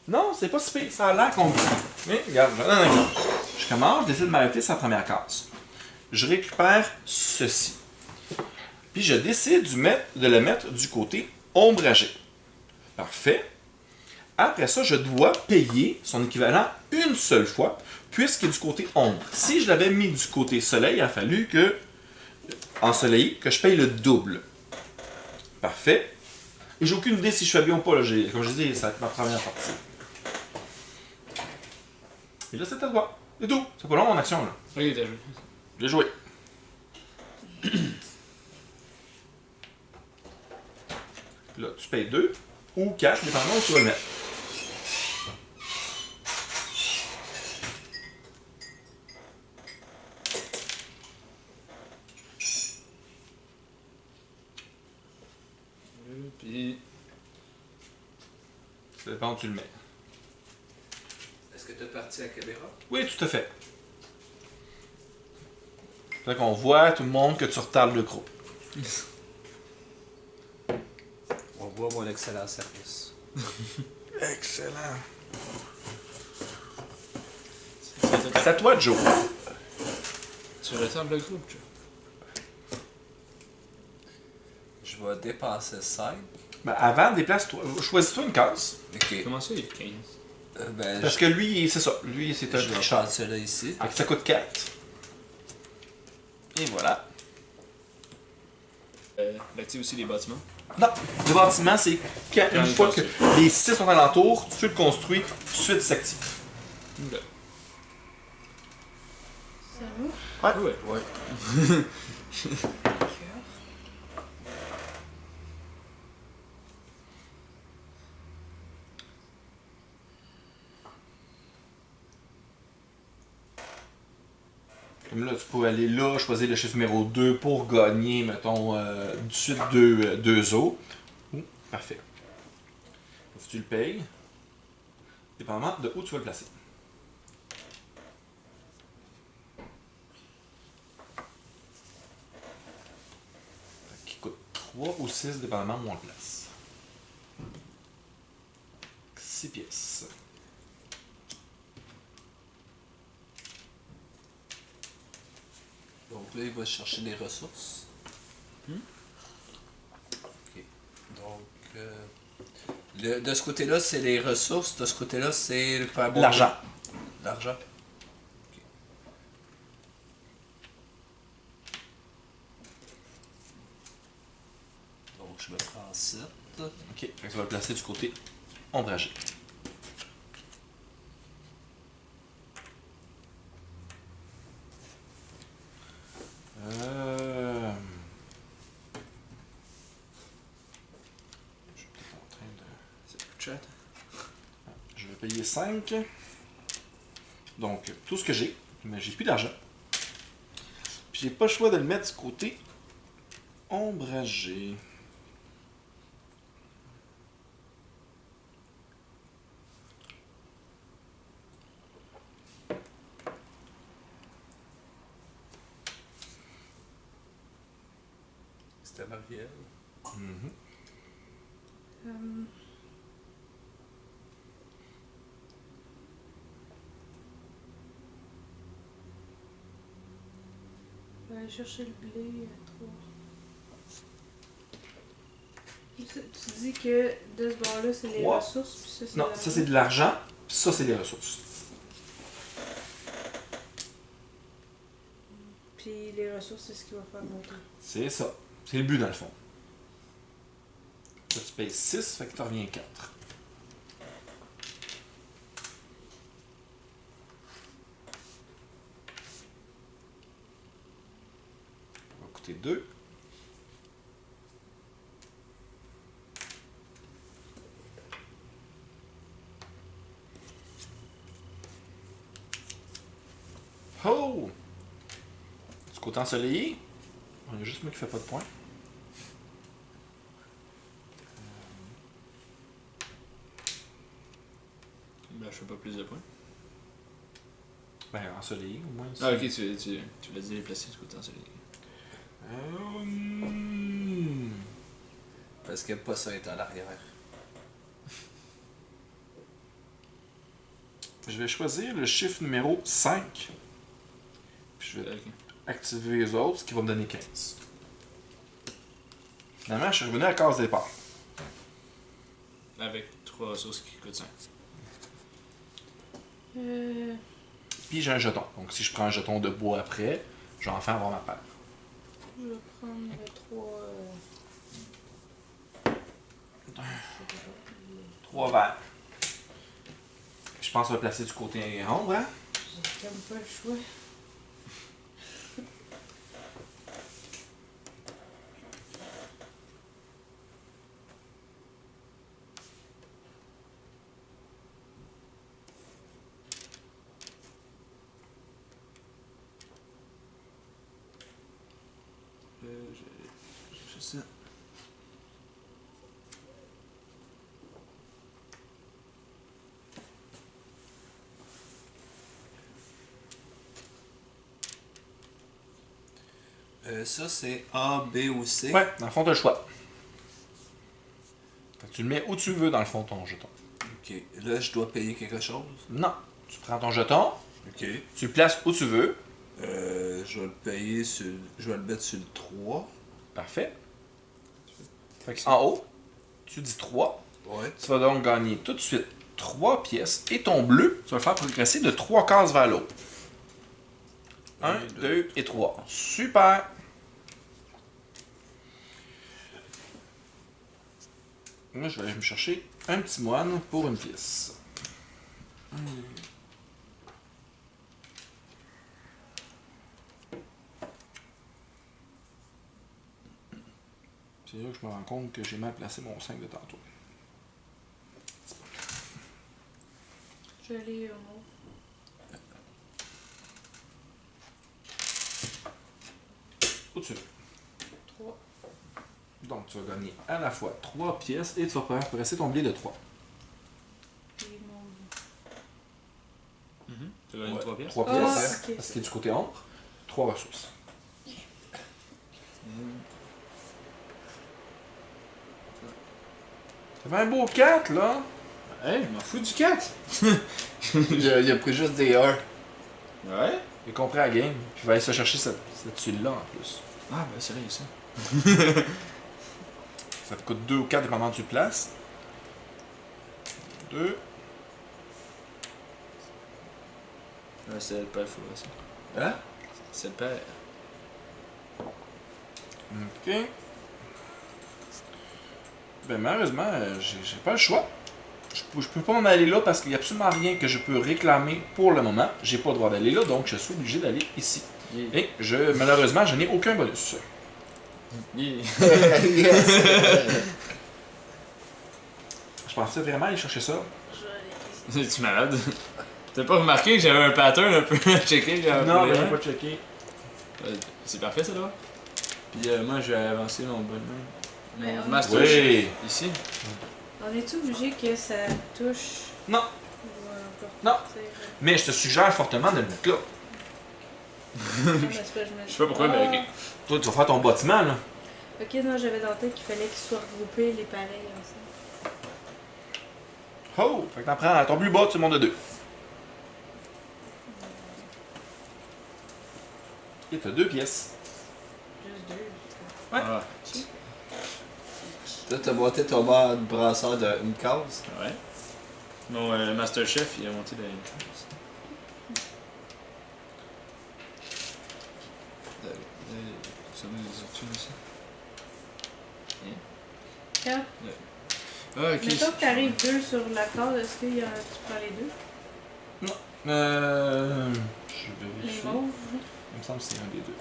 Non, c'est pas si pire, ça a l'air compliqué. Mais regarde, je donne un exemple. Je commence, je décide de m'arrêter sur la première case. Je récupère ceci. Puis je décide de le mettre du côté ombragé. Parfait. Après ça, je dois payer son équivalent une seule fois, puisqu'il est du côté ombre. Si je l'avais mis du côté soleil, il a fallu que, ensoleillé, que je paye le double. Parfait. Et j'ai aucune idée si je fais bien ou pas. Là. Comme je dis, ça va être ma première partie. Et là, c'est à toi. C'est tout. C'est pas long mon action. Là. Ok, t'as joué. J'ai joué. Là, tu payes 2 ou 4, dépendamment où tu vas le mettre. Puis. Ça dépend où tu le mets. Est-ce que tu as parti la caméra? Oui, tout à fait. Fait qu'on voit tout le monde que tu retardes le groupe. On voit mon excellent service. Excellent. C'est à toi, Joe. Tu ressembles le groupe, Joe. Je vais dépasser 5. Ben, avant, déplace-toi. Choisis-toi une case. Ok. Comment ça, il est 15? Ben, Parce que lui, c'est ça. Lui, c'est un je vais tricheur. prendre celui-là ici. Fait que ça coûte 4. Et voilà. L'active aussi les bâtiments. Non, le bâtiment, c'est une fois que les 6 sont alentour, tu le construis, tout de suite c'est actif. Ok. Ça va? Ouais. Ouais. Comme là, tu peux aller là, choisir le chiffre numéro 2 pour gagner, mettons, de suite 2 os. Parfait. Faut que tu le payes, dépendamment de où tu vas le placer. Qui coûte 3 ou 6, dépendamment où on le place. 6 pièces. Donc là, il va chercher des ressources. Ok. Donc, de ce côté-là, c'est les ressources. De ce côté-là, c'est le pas bon. L'argent. L'argent. Ok. Donc, je me prends 7. Ok, fait que tu vas le placer du côté ombragé. Je suis peut-être en train de... C'est beaucoup de chat. Je vais payer 5. Donc, tout ce que j'ai, mais j'ai plus d'argent. Puis j'ai pas le choix de le mettre du côté ombragé. C'était Marielle. Mhm. Euh, Je vais aller chercher le blé à 3. Tu dis que de ce bord-là, c'est les Trois. ressources, puis ça, c'est Non, ça c'est de l'argent, puis ça c'est des ressources. Puis les ressources, c'est ce qui va faire monter. C'est ça. C'est le but dans le fond. Là, tu payes 6, fait que t'en reviens 4. Ça va coûter 2. Oh! Du côté ensoleillé, il y a juste moi qui fais pas de points. Ben, je fais pas plus de points. Ben, ensoleillé au moins. Ah, ok, tu l'as dit les placer du côté ensoleillé. Parce que pas ça est à l'arrière. Je vais choisir le chiffre numéro 5. Puis je vais Ok. activer les autres, ce qui va me donner 15. Finalement, je suis revenu à la case départ. Avec 3 ressources qui coûtent 5. Puis j'ai un jeton. Donc si je prends un jeton de bois après, je vais enfin avoir ma paire. Je vais prendre le 3. 3 verres. Je pense qu'on va placer du côté ombre, hein? J'ai comme pas le choix. Je sais. Ça, c'est A, B ou C. Ouais, dans le fond, t'as le choix. Fait que tu le mets où tu veux dans le fond ton jeton. Ok. Là, je dois payer quelque chose. Non. Tu prends ton jeton, Ok. tu le places où tu veux. Je vais le payer sur. Je vais le mettre sur le 3. Parfait. Fait que en haut, tu dis 3. Ouais. Tu vas donc gagner tout de suite 3 pièces. Et ton bleu, tu vas le faire progresser de 3 cases vers l'autre. 1, 2 et 3. Super! Là, je vais aller me chercher un petit moine pour une pièce. C'est là que je me rends compte que j'ai mal placé mon 5 de tantôt. Je l'ai au mot. Où tu veux. 3. Donc, tu vas gagner à la fois 3 pièces et tu vas pouvoir progresser ton blé de 3. Et mon. Tu as gagné Ouais. 3 pièces. 3 Ah, pièces, ok. parce qu'il est du côté ombre. 3 ressources. T'avais un beau 4, là. Hey, je m'en fous du 4. Il a pris juste des 1. Ouais. J'ai compris la game. Puis il va aller se chercher cette tuile-là en plus. Ah, ben sérieux, ça. Ça te coûte 2 ou 4 dépendant où tu le places. 2. Ouais, c'est le père, faut voir ça. Hein? C'est le père. Ok. Ben malheureusement, j'ai pas le choix. Je peux pas m'en aller là parce qu'il n'y a absolument rien que je peux réclamer pour le moment. J'ai pas le droit d'aller là, donc je suis obligé d'aller ici. Yeah. Et malheureusement, je n'ai aucun bonus. Yeah. Yes! Je pensais vraiment aller chercher ça. Je l'ai. Es-tu malade? T'as pas remarqué que j'avais un pattern un peu à checker? Non, mais j'ai pas checké. C'est parfait, ça, là. Puis moi, je vais avancer mon bonhomme. Mais Mon on- Master Oui. Chief, ici. On est-tu obligé que ça touche Non, ou encore Non. tu sais, mais je te suggère fortement de le mettre là. non, mais c'est pas, Je sais pas pourquoi, mais ok. Toi, tu vas faire ton bâtiment, là. Ok, non, j'avais dans la tête qu'il fallait qu'ils soient regroupés les pareils ensemble. Oh! Fait que t'en prends ton plus bas, tu montes de 2. Et t'as 2 pièces. Juste 2. Ouais. Ah, Là, t'as monté ton mode brasseur d'une case. ouais. Mon Master Chef, il a monté la ça nous les ortunes aussi. Quand, Ah, ok. mettons que t'arrives 2 sur la corde, est-ce que tu prends les deux? Je Les vérifie. mauves? Il me semble que c'est un des deux.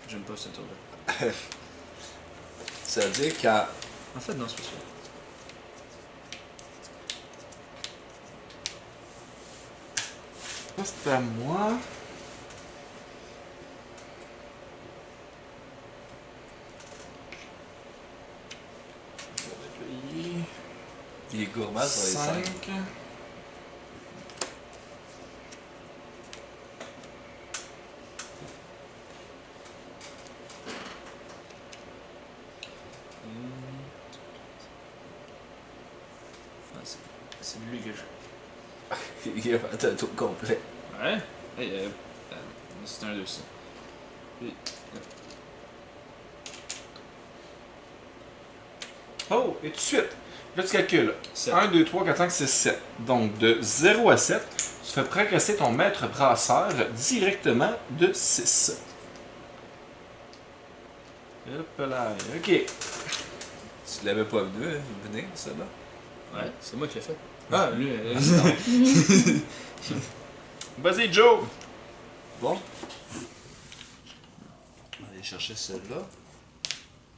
J'aime pas ce tour-là. Ça veut dire qu'à. En fait, non, c'est pas ça. Ça, c'est à moi. Je vais payer Il est gourmand sur les 5. 5. c'est lui que je. Il y a un tour complet. Ouais. Hey, c'est un 2 ça. Puis, Oh, et tout de suite, là tu calcules. 7. 1, 2, 3, 4, 5, 6, 7. Donc de 0 à 7, tu fais progresser ton maître brasseur directement de 6. Hop là, ok. Tu l'avais pas vu venir, ça là? Ouais, c'est moi qui l'ai fait. Ah, lui. Vas-y Joe! Bon. On va aller chercher celle-là.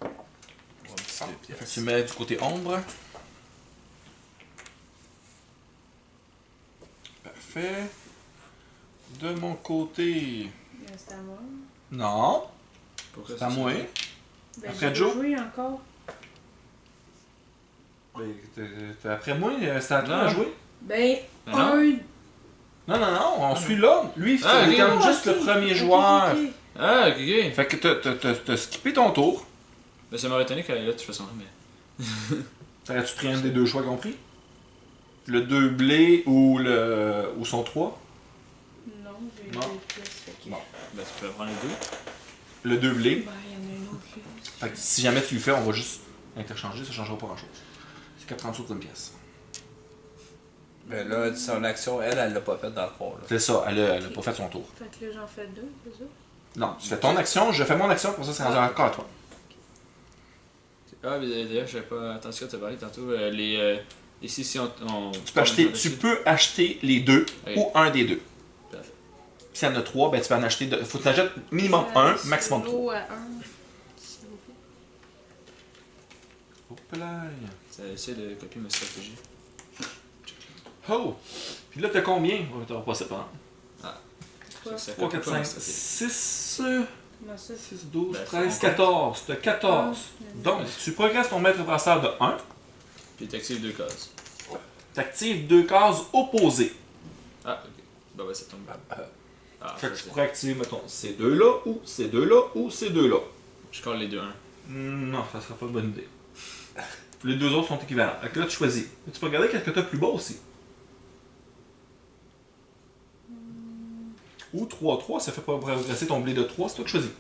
On va petit 2 Fait que pièces. tu mets du côté ombre. Parfait. De mon côté... C'est à moi. Non, Pourquoi c'est à moi. Ben, Après j'ai Joe? joué encore. Ben, après moi, c'est à toi Non. à jouer. Ben, Ben non. un. Non, non, non, on suit là. Lui, Ah, c'est ok. comme juste Ok, le premier ok, joueur. ok. Ah, ok. Fait que t'as skippé ton tour. Ben, ça m'aurait étonné qu'elle est là de toute façon, mais. T'aurais-tu pris un des deux choix compris? Le 2 blé ou son 3? Non, j'ai eu Non. 2 pièces. Fait que... Bon. Ben, tu peux prendre les deux. Le 2 blé. Ben, il y en a une autre là. Fait que si jamais tu le fais, on va juste interchanger, ça changera pas grand chose. C'est 4 sous pour une pièce. Mais là, son action, elle l'a pas faite dans le fond. Là. C'est ça, elle a pas fait son tour. Fait que là, j'en fais 2, c'est ça? Non, tu fais ton action, je fais mon action, pour ça c'est rendu encore à toi. Ah, mais d'ailleurs, j'avais pas entendu ce que tu as parlé tantôt. Ici, si on. Tu peux acheter les deux Oui. ou un des deux. Parfait. S'il y en a 3, ben tu peux en acheter deux. Faut que tu achètes minimum 1, maximum 3. Solo à 1. S'il vous plaît. Hop là. Ça essaie de copier ma stratégie. Oh! Puis là, t'as combien? On va t'en passer pas. Quoi? Ça 3, copie 4, pas ma 5, stratégie. 6, Comment ça? 6, 12, Ben, 13, faut 14. T'as 14. Donc, tu progresses ton maître brasseur de 1. Puis t'actives 2 cases. T'actives 2 cases opposées. Ah, ok. Bah, ouais, ça tombe. Ah, Fait ça, que tu c'est. pourrais activer, mettons, ces deux-là, ou ces deux-là, ou ces deux-là. Je colle les deux 1. Non, ça sera pas une bonne idée. Les deux autres sont équivalents. Fait que là, tu choisis. Mais tu peux regarder qu'est-ce que tu as plus bas aussi. Ou 3-3, ça fait pas progresser ton blé de 3, c'est toi qui choisis.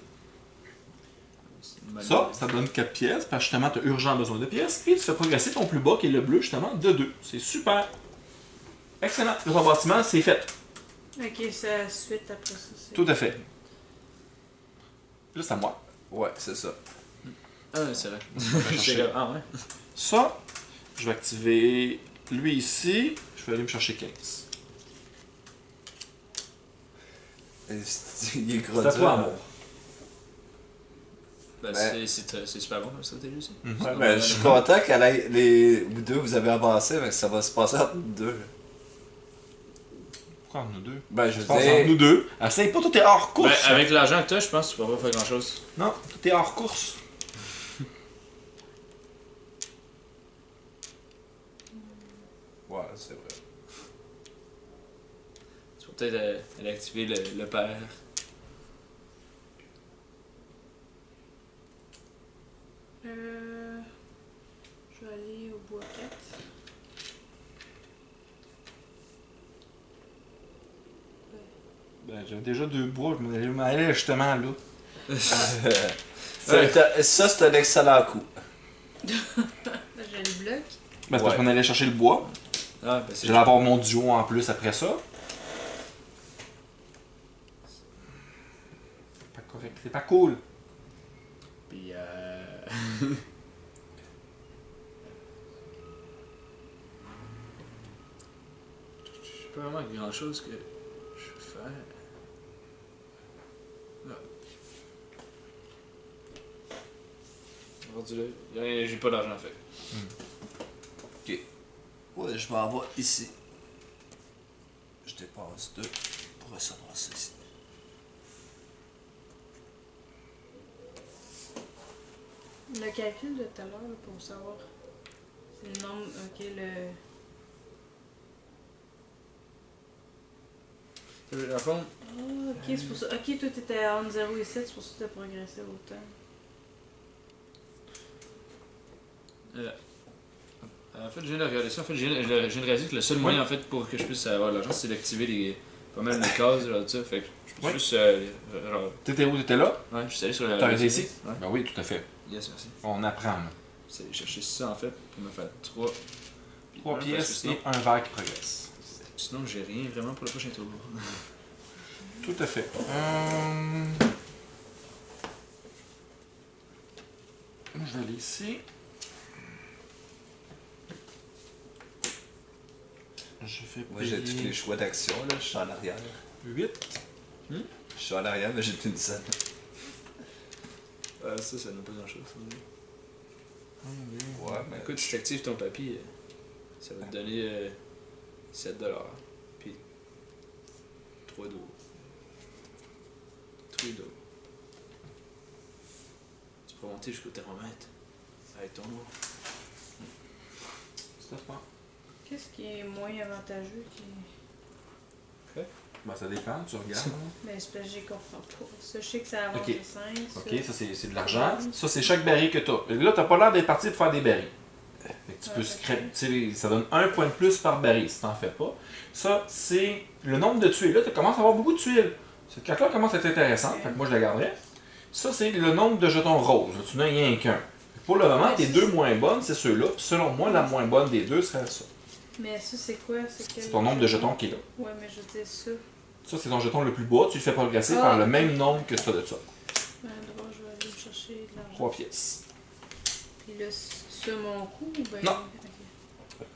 Ça donne 4 pièces, parce que justement, tu as urgent besoin de pièces. Et tu fais progresser ton plus bas, qui est le bleu, justement, de 2. C'est super. Excellent. Le bâtiment, c'est fait. Ok, c'est la suite après ça. c'est- Tout à fait. Là, c'est à moi. Ouais, c'est ça. Ah, c'est vrai. chercher. J'étais comme, ah, ouais. Ça, je vais activer lui ici. Je vais aller me chercher 15. Il est gros. C'est à toi, amour. Ben, Ben. c'est super bon comme stratégie aussi. Ouais, ben, je suis content qu'elle ait vous deux, vous avez avancé, mais que ça va se passer entre nous deux. Pourquoi entre nous deux? Ben, je Je veux pense entre nous dire. deux. Essaye pas, tout est hors Ben, course. avec l'argent que t'as, je pense que tu pourras pas faire grand chose. Non, tout est hors course. Ouais, c'est vrai. Tu peux peut-être aller activer le père. Je vais aller au bois 4. Ben, j'avais déjà 2 bois, je m'en allais justement là. Ça, c'est un excellent coup. Là, j'ai le bloc. Ben, c'est parce Ouais. qu'on allait chercher le bois. Ah, ben c'est J'allais avoir mon duo en plus après ça. C'est pas correct, c'est pas cool. Puis j'ai pas vraiment grand chose que je peux faire. Non. Rendu là, j'ai pas d'argent fait. Ouais, je m'en vais ici. Je dépasse 2 pour recevoir ceci. Le calcul de tout à l'heure, là, pour savoir. C'est le nombre. Ok, le. Dans le fond, Ah, ok, c'est pour ça. Ok, toi t'étais entre 0 et 7, c'est pour ça que t'as progressé autant. En fait, je viens de regarder ça. En fait, je viens de réaliser que le seul moyen en fait, pour que je puisse avoir de l'argent, c'est d'activer pas mal de cases, genre, tout ça. Fait que je peux juste. Genre, T'étais où? T'étais là? ouais, je suis allé sur la. T'as arrêté ici? Ouais. Ben oui, tout à fait. Yes, merci. On apprend. Là. C'est chercher ça en fait pour me faire 3. 3 pièces et un verre qui progresse. Sinon, j'ai rien vraiment pour le prochain tour. Tout à fait. Je vais aller ici. Je vais Moi, j'ai tous les payer choix d'action, là. Je suis en arrière. 8. Je suis en arrière, mais j'ai plus une scène. Ça n'a pas grand chose. Ouais, mais. Écoute, si tu actives ton papier, ça va te donner 7$. Puis 3 d'eau. 3 d'eau. Tu peux monter jusqu'au thermomètre avec ton eau. Ça pas. Qu'est-ce qui est moins avantageux qui. Ben, ça dépend, tu regardes. Ben, c'est parce que j'y comprends pas. Ça, je sais que ça avance Ok. de 5. Ok, ça c'est de l'argent. Ça c'est chaque baril que tu as. Là, tu n'as pas l'air d'être parti pour faire des barils. Fait que tu peux scraper, tu sais, ça donne 1 point de plus par baril si tu n'en fais pas. Ça, c'est le nombre de tuiles. Là, tu commences à avoir beaucoup de tuiles. Cette carte-là commence à être intéressante, fait que moi je la garderai. Ça, c'est le nombre de jetons roses. Tu n'as rien qu'un. Pour le moment, Ouais, tes c'est deux ça. moins bonnes, c'est ceux-là. Puis selon moi, la moins bonne des deux serait ça. Mais ça, c'est quoi? C'est ton nombre de jetons qui est là. Ouais, mais je dis ça. Ça, c'est ton jeton le plus bas. Tu le fais progresser Ah. par le même nombre que ça de ça. À droit, je vais aller me chercher de l'argent. 3 pièces. Puis là, sur mon coup, ben. Non. Ok.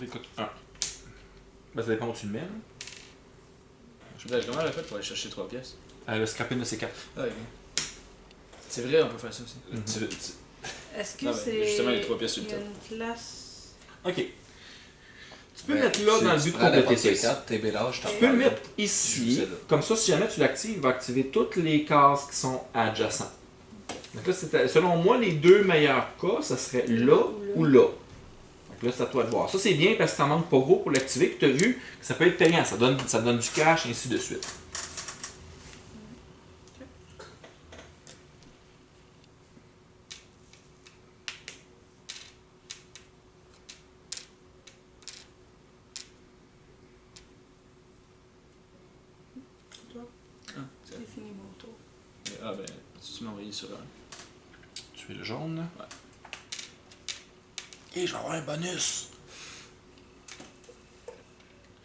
Écoute, 1. Ben, ça dépend où tu le mets. Là. Comment elle a fait pour aller chercher 3 pièces? Le scrapping de ces cartes. Ah, ok. C'est vrai, on peut faire ça aussi. Est-ce que Non, mais c'est. justement, les 3 pièces sur le Il y a top. une place. Ok. Tu peux Ben, le mettre là dans le but de compléter ça. Tes mélanges, Tu peux le mettre ici. Comme ça, si jamais tu l'actives, il va activer toutes les cases qui sont adjacentes. Donc là, selon moi, les deux meilleurs cas, ça serait là ou là. Donc là, c'est à toi de voir. Ça, c'est bien parce que ça manque pas gros pour l'activer. Puis tu as vu que ça peut être payant. Ça donne du cash, et ainsi de suite. Toi, Ah, j'ai fini mon tour. Ah, ben, tu m'as envoyé sur un. Tu es le jaune. Ouais. Et je vais avoir un bonus. Je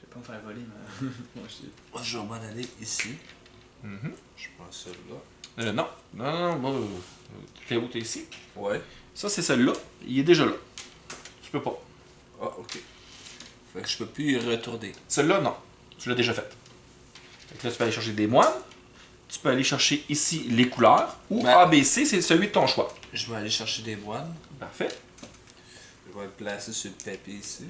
vais pas me faire voler, mais. Moi aussi. Moi, je vais m'en aller ici. Mhm. Je prends celui-là. Non. Non, moi, t'es où? T'es ici? Ouais. Ça, c'est celui-là. Il est déjà là. Tu peux pas. Ah, ok. Fait que je peux plus y retourner. Celui-là, non. Tu l'as déjà fait. Fait que là, tu peux aller chercher des moines. Tu peux aller chercher ici les couleurs. Ou Ben- ABC, c'est celui de ton choix. Je vais aller chercher des moines. Parfait. Je vais le placer sur le papier ici.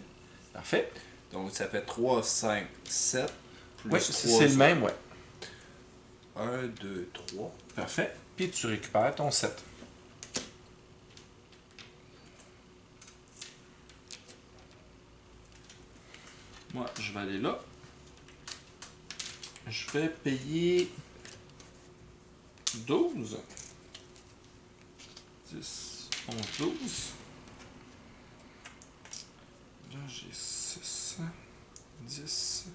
Parfait. Donc, ça fait 3, 5, 7. Plus Oui, 3 c'est le même, ouais. 1, 2, 3. Parfait. Puis tu récupères ton 7. Moi, je vais aller là. Je vais payer 12. 10, 11, 12. Là, j'ai 6, 10.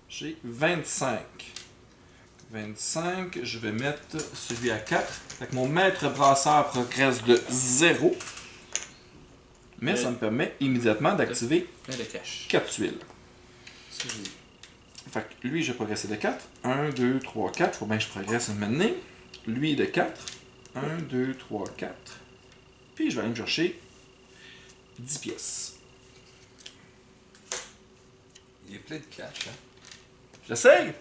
J'ai 25. 25, je vais mettre celui à 4. Fait que mon maître brasseur progresse de 0. Mais ça me permet immédiatement d'activer Plein de cash. 4 tuiles. Ça, j'ai dit. Fait que lui, je vais progresser de 4. 1, 2, 3, 4. Faut bien que je progresse une maintenant. Lui de 4. 1, 2, 3, 4. Puis je vais aller me chercher 10 pièces. Il est plein de cash, hein. J'essaye!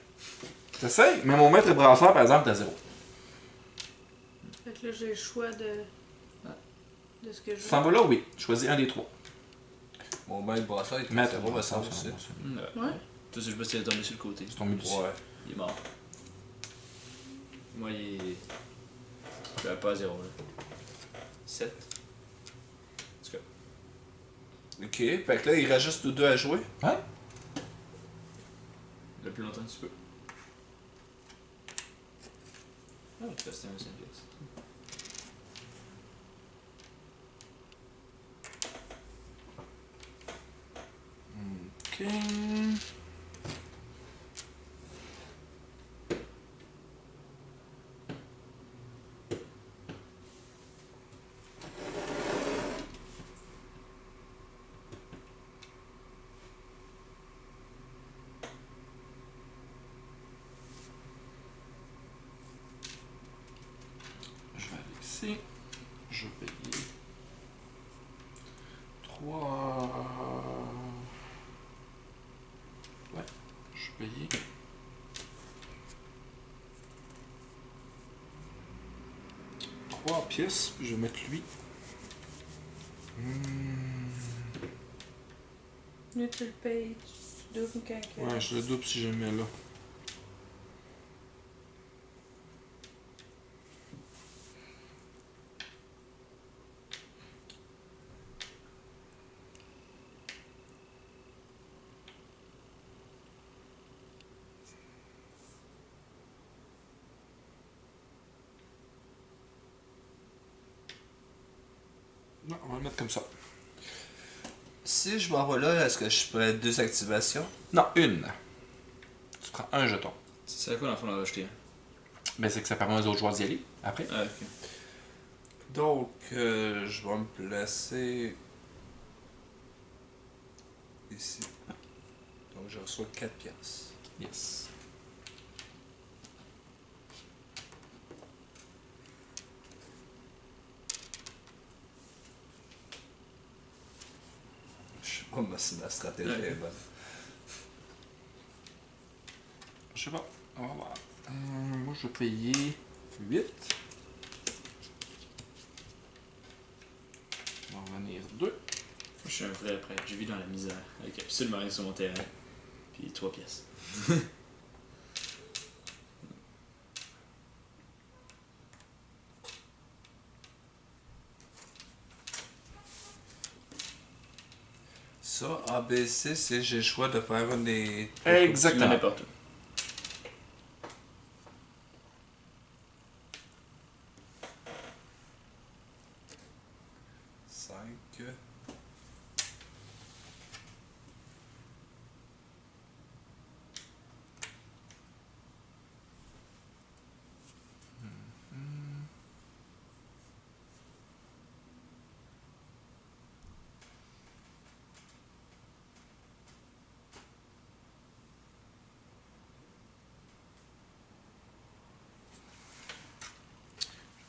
J'essaye! Mais mon maître brasseur, par exemple, est à 0. Fait que là, j'ai le choix de ce que je Tu veux. t'en vas là? Oui. Choisis un des 3. Mon maître brasseur, il est Maître à 0, va brasseur, savoir aussi. Ouais. Tout ça, je sais pas si elle est tombée sur le côté. C'est ton multi. Ouais. Il est mort. Moi, il est. Je vais pas à 0 là. 7. En tout cas, Ok, fait que là, il reste juste nous deux à jouer. Hein? le plus longtemps que tu peux. Ah, tu restes un 5 pièces. Ok. Je vais aller ici. Je vais payer 3. Ouais, je vais payer 3 pièces. Je vais mettre lui. Lui, tu le payes, tu doubles quand Ouais, je le double si je le mets là. Non, on va le mettre comme ça. Si je m'en vais là, est-ce que je ferais 2 activations? Non, une. Tu prends un jeton. C'est à quoi dans le fond d'en rajouter un? Ben, c'est que ça permet aux autres joueurs d'y aller après. Ah, ok. Donc, je vais me placer ici. Donc, je reçois 4 piastres. Yes. Je sais pas si ma stratégie Ouais. est bonne. Je sais pas. On va voir. Moi, je vais payer 8. On va revenir 2. Moi, je suis un vrai prêtre. Je vis dans la misère. Avec absolument rien sur mon terrain. Puis 3 pièces. Ça, ABC, c'est j'ai le choix de faire une des... Tu mets Exactement. n'importe où. Cinq.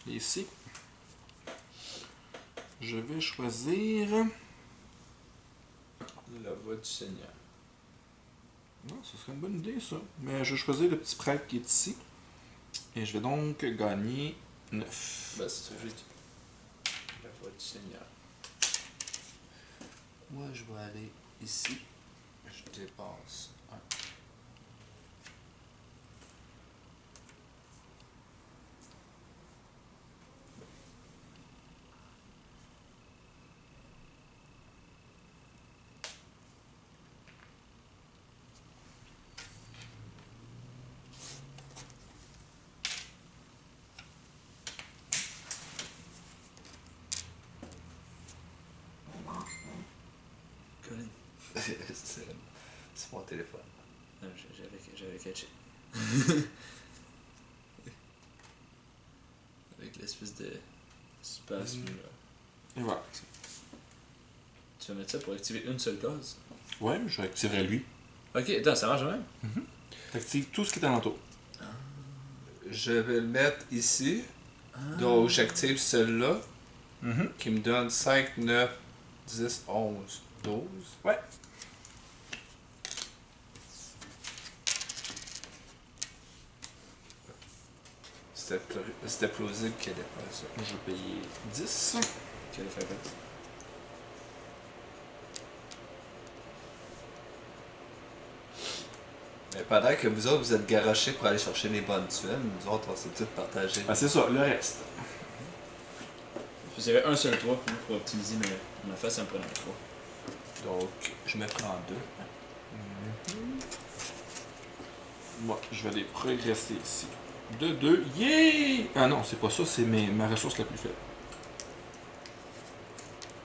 Et ici, je vais choisir. La voix du Seigneur. Non, ce serait une bonne idée, ça. Mais je vais choisir le petit prêtre qui est ici. Et je vais donc gagner 9. Ben, c'est ça que j'ai dit. La voix du Seigneur. Moi, je vais aller ici. Je dépasse un. Colin. C'est mon téléphone. Non, j'avais catché. Avec l'espèce de spasme là. Et voilà. Tu vas mettre ça pour activer une seule case? Ouais, je activerai lui. Ok, attends, ça marche même? T'actives tout ce qui est alentour. Je vais le mettre ici. Donc, j'active celui-là qui me donne 5, 9, 10, 11, 12. Ouais. C'était plausible qu'elle ait pas ça. Je vais payer 10. Quel effet quoi? Mais pendant que vous autres, vous êtes garochés pour aller chercher les bonnes tuiles, nous autres, on s'est tous partagés. Ah, c'est ça, le reste. Il y avait un seul 3 pour optimiser ma face, ça me prenait 3. Donc, je me prends 2. Moi, je vais les progresser ici. De 2. Yeah! Ah non, c'est pas ça, c'est ma ressource la plus faible.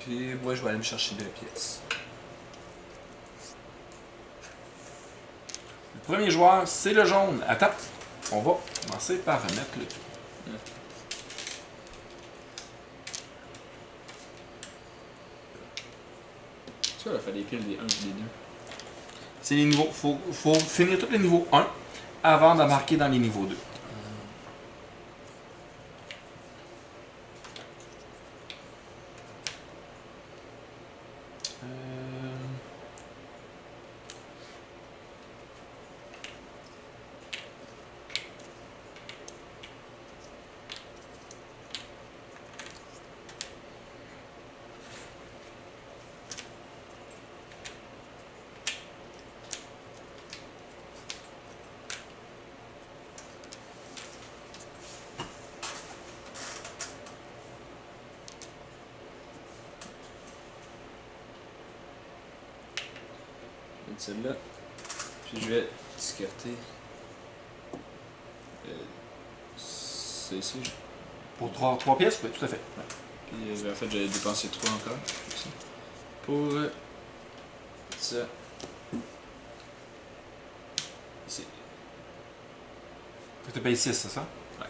Puis, moi, je vais aller me chercher 2 pièces. Premier joueur, c'est le jaune. Attends, on va commencer par remettre le tout. Tu vois, il faire des piles des 1 et des 2. C'est les niveaux. Faut finir tous les niveaux 1 avant d'embarquer dans les niveaux 2. Je vais mettre celle-là. Puis je vais discarter. C'est ici. Pour 3 pièces, oui, tout à fait. Puis en fait, j'ai dépensé 3 encore. Ici. Pour ça. Ici. Tu payes 6, c'est ça? Ouais.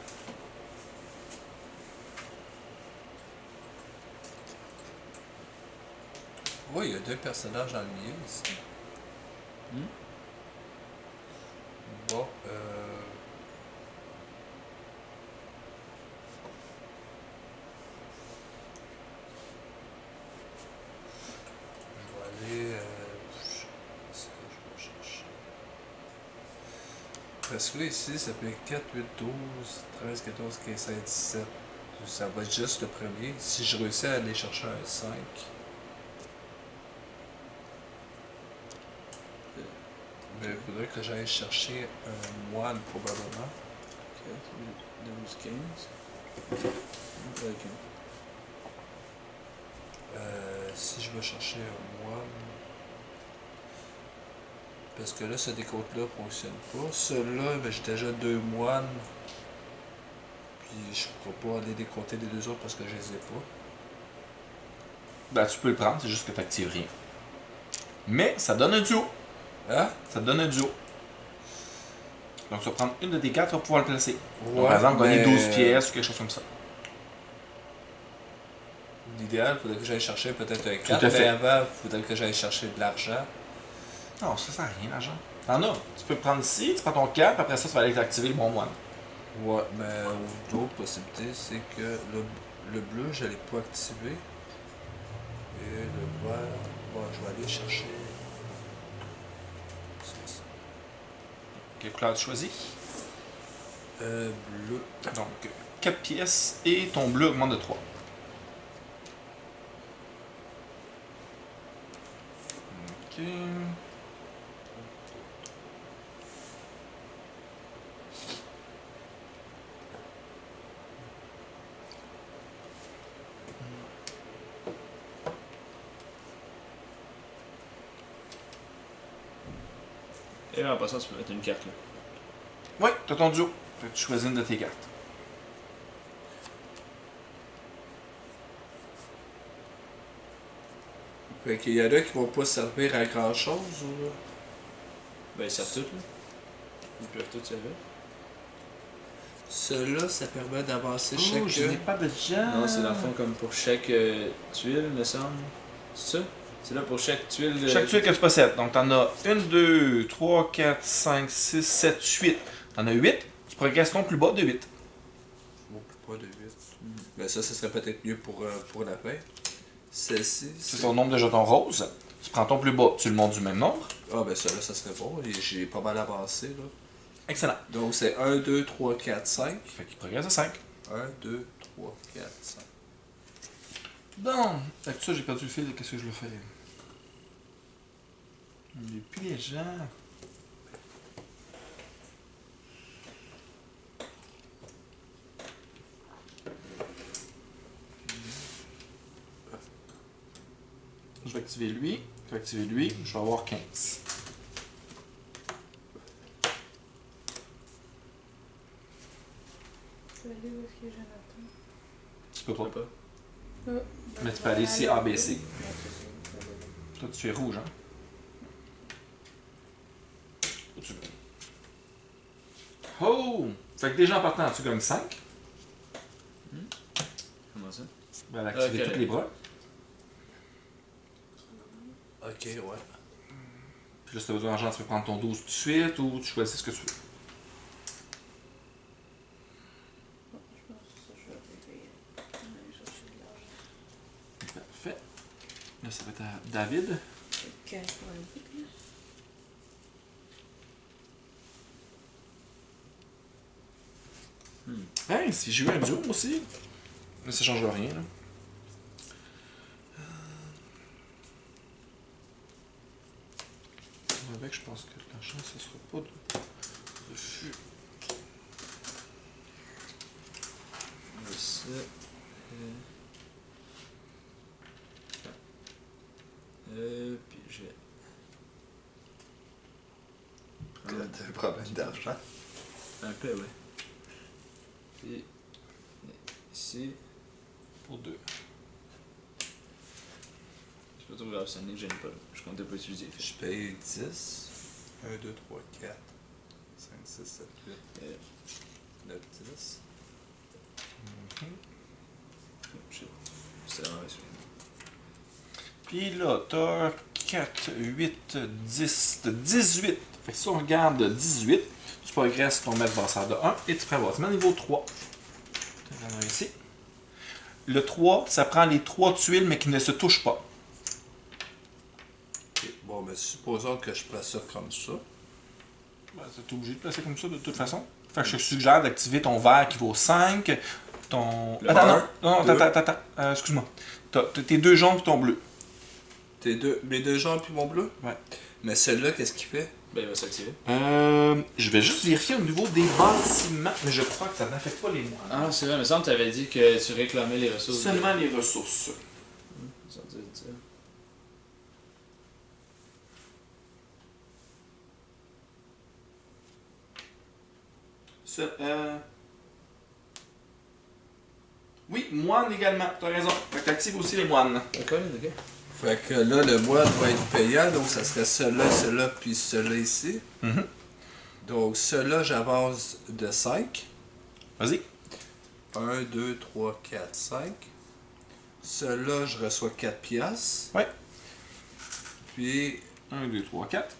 Oui, il y a 2 personnages dans le milieu ici. Bon, je vais aller. Qu'est-ce que je vais chercher? Parce que là, ici, ça fait 4, 8, 12, 13, 14, 15, 16, 17. Ça va être juste le premier. Si je réussis à aller chercher un 5. Mais il faudrait que j'aille chercher un moine probablement. 4, 8, 12, 15. Ok. Si je vais chercher un moine. Parce que là, ce décompte-là ne fonctionne pas. Celui-là, ben, j'ai déjà 2 moines. Puis je ne pourrais pas aller décompter les 2 autres parce que je les ai pas. Ben, tu peux le prendre, c'est juste que tu n'actives rien. Mais ça donne un duo. Hein? Ça te donne un duo. Donc tu vas prendre une de tes cartes, tu vas pouvoir le placer. Donc, Ouais, par exemple, gagner mais 12 pièces ou quelque chose comme ça. l'idéal, il faudrait que j'aille chercher peut-être un Tout 4. à fait. Mais avant, il faudrait que j'aille chercher de l'argent. Non, ça sert à rien, l'argent. T'en as. Tu peux le prendre ici, tu prends ton cap, après ça, tu vas aller activer le bon moine. Ouais, mais l'autre possibilité, c'est que le bleu, je l'ai pas activé. Et le vert, bon, je vais aller chercher. C'est ça. Quelle couleur tu choisis? Bleu. Donc, 4 pièces et ton bleu augmente de 3. Ok. Et en passant, tu peux mettre une carte là. Ouais, t'as ton duo. Fait que tu choisis une de tes cartes. Fait qu'il y en a qui vont pas servir à grand chose ou. Ben, ils servent toutes là. Ils peuvent toutes servir. Ceux-là, ça permet d'avancer Oh, je n'ai chacun. pas de gens. Non, c'est dans le fond comme pour chaque tuile, me semble. C'est ça? C'est là pour chaque tuile de. Chaque tuile que tu possèdes. Donc, t'en as 1, 2, 3, 4, 5, 6, 7, 8. T'en as 8. Tu progresses ton plus bas de 8. Bon, pas de 8. Mais ça serait peut-être mieux pour la fin. Celle-ci. C'est ton nombre de jetons roses. Tu prends ton plus bas, tu le montes du même nombre. Ah, ben ça là, ça serait bon. J'ai pas mal avancé là. Excellent. Donc c'est 1, 2, 3, 4, 5. Fait qu'il progresse de 5. 1, 2, 3, 4, 5. Bon. Fait que ça, j'ai perdu le fil de qu'est-ce que je le fais. Il n'y a plus les gens. Je vais activer lui. Je vais activer lui. Je vais avoir 15. Je vais aller où est-ce que j'ai Jonathan. Tu peux pas. pas. Mais tu peux aller ici, A, B, C. Toi, tu fais rouge, hein? Où tu veux. Oh! Fait que déjà en partant, tu gagnes 5. Comment ça? Ben, elle a activé Ok. tous les bras. Ok, ouais. Puis là, si tu as besoin d'argent, tu peux prendre ton 12 tout de suite ou tu choisis ce que tu veux. Bon, je pense que ça, je vais arriver. Aller chercher de l'argent. Parfait. Là, ça va être à David. Ok, ouais, vite, là. Hey, si j'ai eu un duo, moi aussi. Mais ça change rien, là. Avec, je pense que l'argent, ça sera pas de refus. Ça. Puis je vais. T'as un problème d'argent. Un peu, ouais. Puis. Ici. Pour 2. C'est pas trop grave, c'est un nez que j'aime pas. Je comptais pas utiliser. Fait. Je paye 10. 1, 2, 3, 4, 5, 6, 7, 8, 9, 10. C'est vraiment sûr. Puis là, t'as 4, 8, 10, 18. Fait que si on regarde 18, tu progresses ton maître brasseur de 1 et tu feras bâtiment niveau 3. Ici. Le 3, ça prend les 3 tuiles mais qui ne se touchent pas. Ok, bon, mais supposons que je place ça comme ça. Ben, t'es obligé de placer comme ça de toute façon. Fait que je te suggère d'activer ton vert qui vaut 5. Ton. Le Attends, un, non, deux. attends. Excuse-moi. T'as tes 2 jaunes et ton bleu. Mes deux jaunes puis mon bleu? Ouais. Mais celui-là, qu'est-ce qu'il fait? Ben, il va s'activer. Je vais juste vérifier au niveau des bâtiments, mais je crois que ça n'affecte pas les moines. Ah, c'est vrai, mais ça, tu avais dit que tu réclamais les ressources. Seulement les ressources. Ça veut dire ça. Oui, moines également, t'as raison. Fait que t'actives aussi les moines. D'accord, ok. Fait que là, le moine va être payant, donc ça serait celui-là, puis celui-là ici. Mhm. Donc celui-là, j'avance de 5. Vas-y. 1, 2, 3, 4, 5. Celui-là, je reçois 4 piastres. Ouais. Puis 1, 2, 3, 4.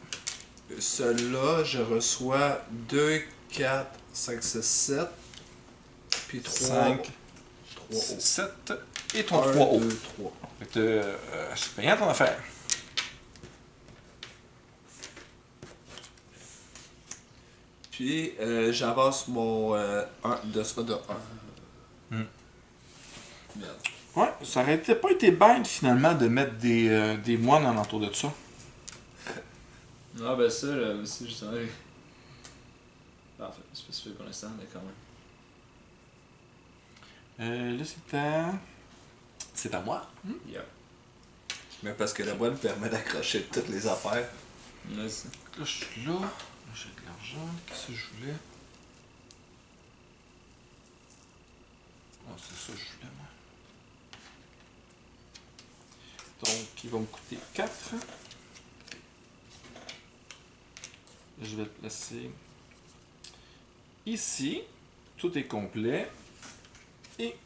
celui-là, je reçois 2, 4, 5, 6, 7. Puis 3, 5, 3 7 et ton 3 1, haut. 2, 3. Fait que c'est payant ton affaire. Puis j'avance mon 1 de ça de 1. Merde. Ouais, ça aurait pas été bête finalement de mettre des moines en entour de ça. Ah, ben ça, là, aussi, justement. Parfait, c'est pas super pour l'instant, mais quand même. Là, c'est à moi. Yeah. Mais parce que le moine permet d'accrocher toutes les affaires. Là, c'est. Là, je suis là. J'ai de l'argent. Qu'est-ce que je voulais? Ah, c'est ça que je voulais, moi. Donc, il va me coûter 4. Je vais le placer ici. Tout est complet. Et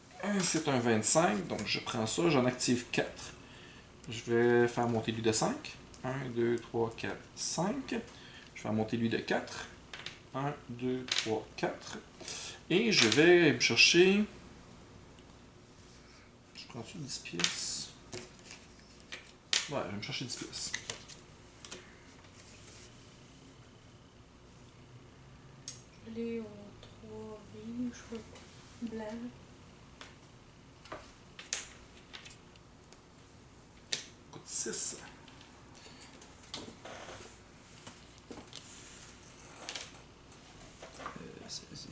c'est un 25, donc je prends ça, j'en active 4. Je vais faire monter lui de 5. 1, 2, 3, 4, 5. Je vais faire monter lui de 4. 1, 2, 3, 4. Et je vais me chercher... Je prends-tu 10 pièces? Ouais, je vais me chercher 10 pièces. Je vais aller aux 3 billes, je sais pas. Blanc. Coûte 6. C'est ici.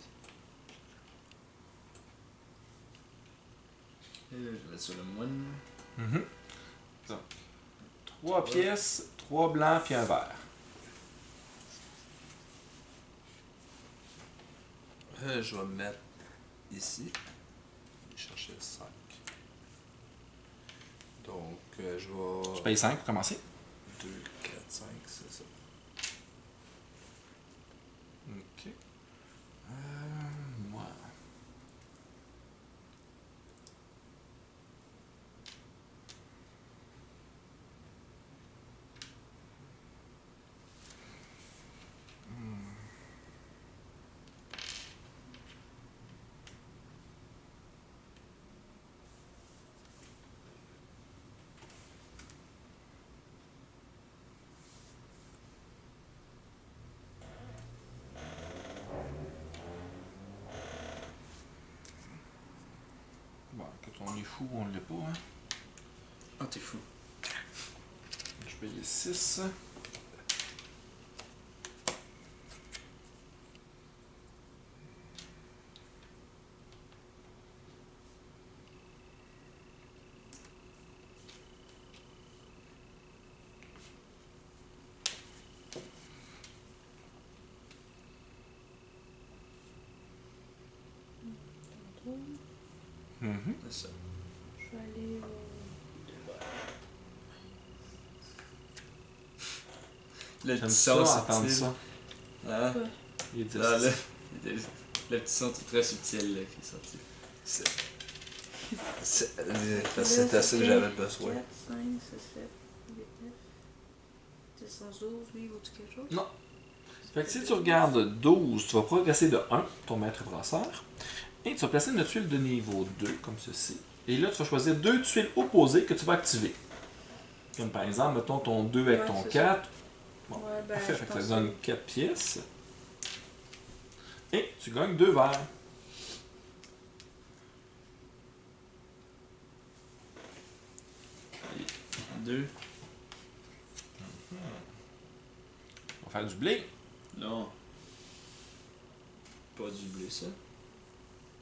Je vais mettre sur le moine. 3 pièces, 3 blancs puis un vert. Je vais me mettre ici. Je vais chercher le 5. Donc, je vais... Tu payes 5 pour commencer. 2, 4, 5, c'est ça. Ok. Moi. Bon, quand on est fou, on l'est pas, hein. Ah, t'es fou. Je paye 6. C'est ça. Je vais aller Le J'aime petit ça, son entendre subtil. ça. Hein? Il est 10. Là, le petit son très subtil là, qui est sorti. C'était ça que j'avais besoin. 4, 5, 6, 7, 8, 9. 10, 11, 12, lui, il vaut-tu quelque chose? Non. Fait que si tu regardes 12, tu vas progresser de 1, ton maître brasseur, et tu vas placer une tuile de niveau 2, comme ceci. Et là, tu vas choisir 2 tuiles opposées que tu vas activer. Comme par exemple, mettons ton 2 avec Ouais, ton c'est 4. Bon, Ouais, ben, parfait, je fait que pense ça donne 4 pièces. Et tu gagnes 2 verres. Deux. On va faire du blé. Non. Pas du blé, ça.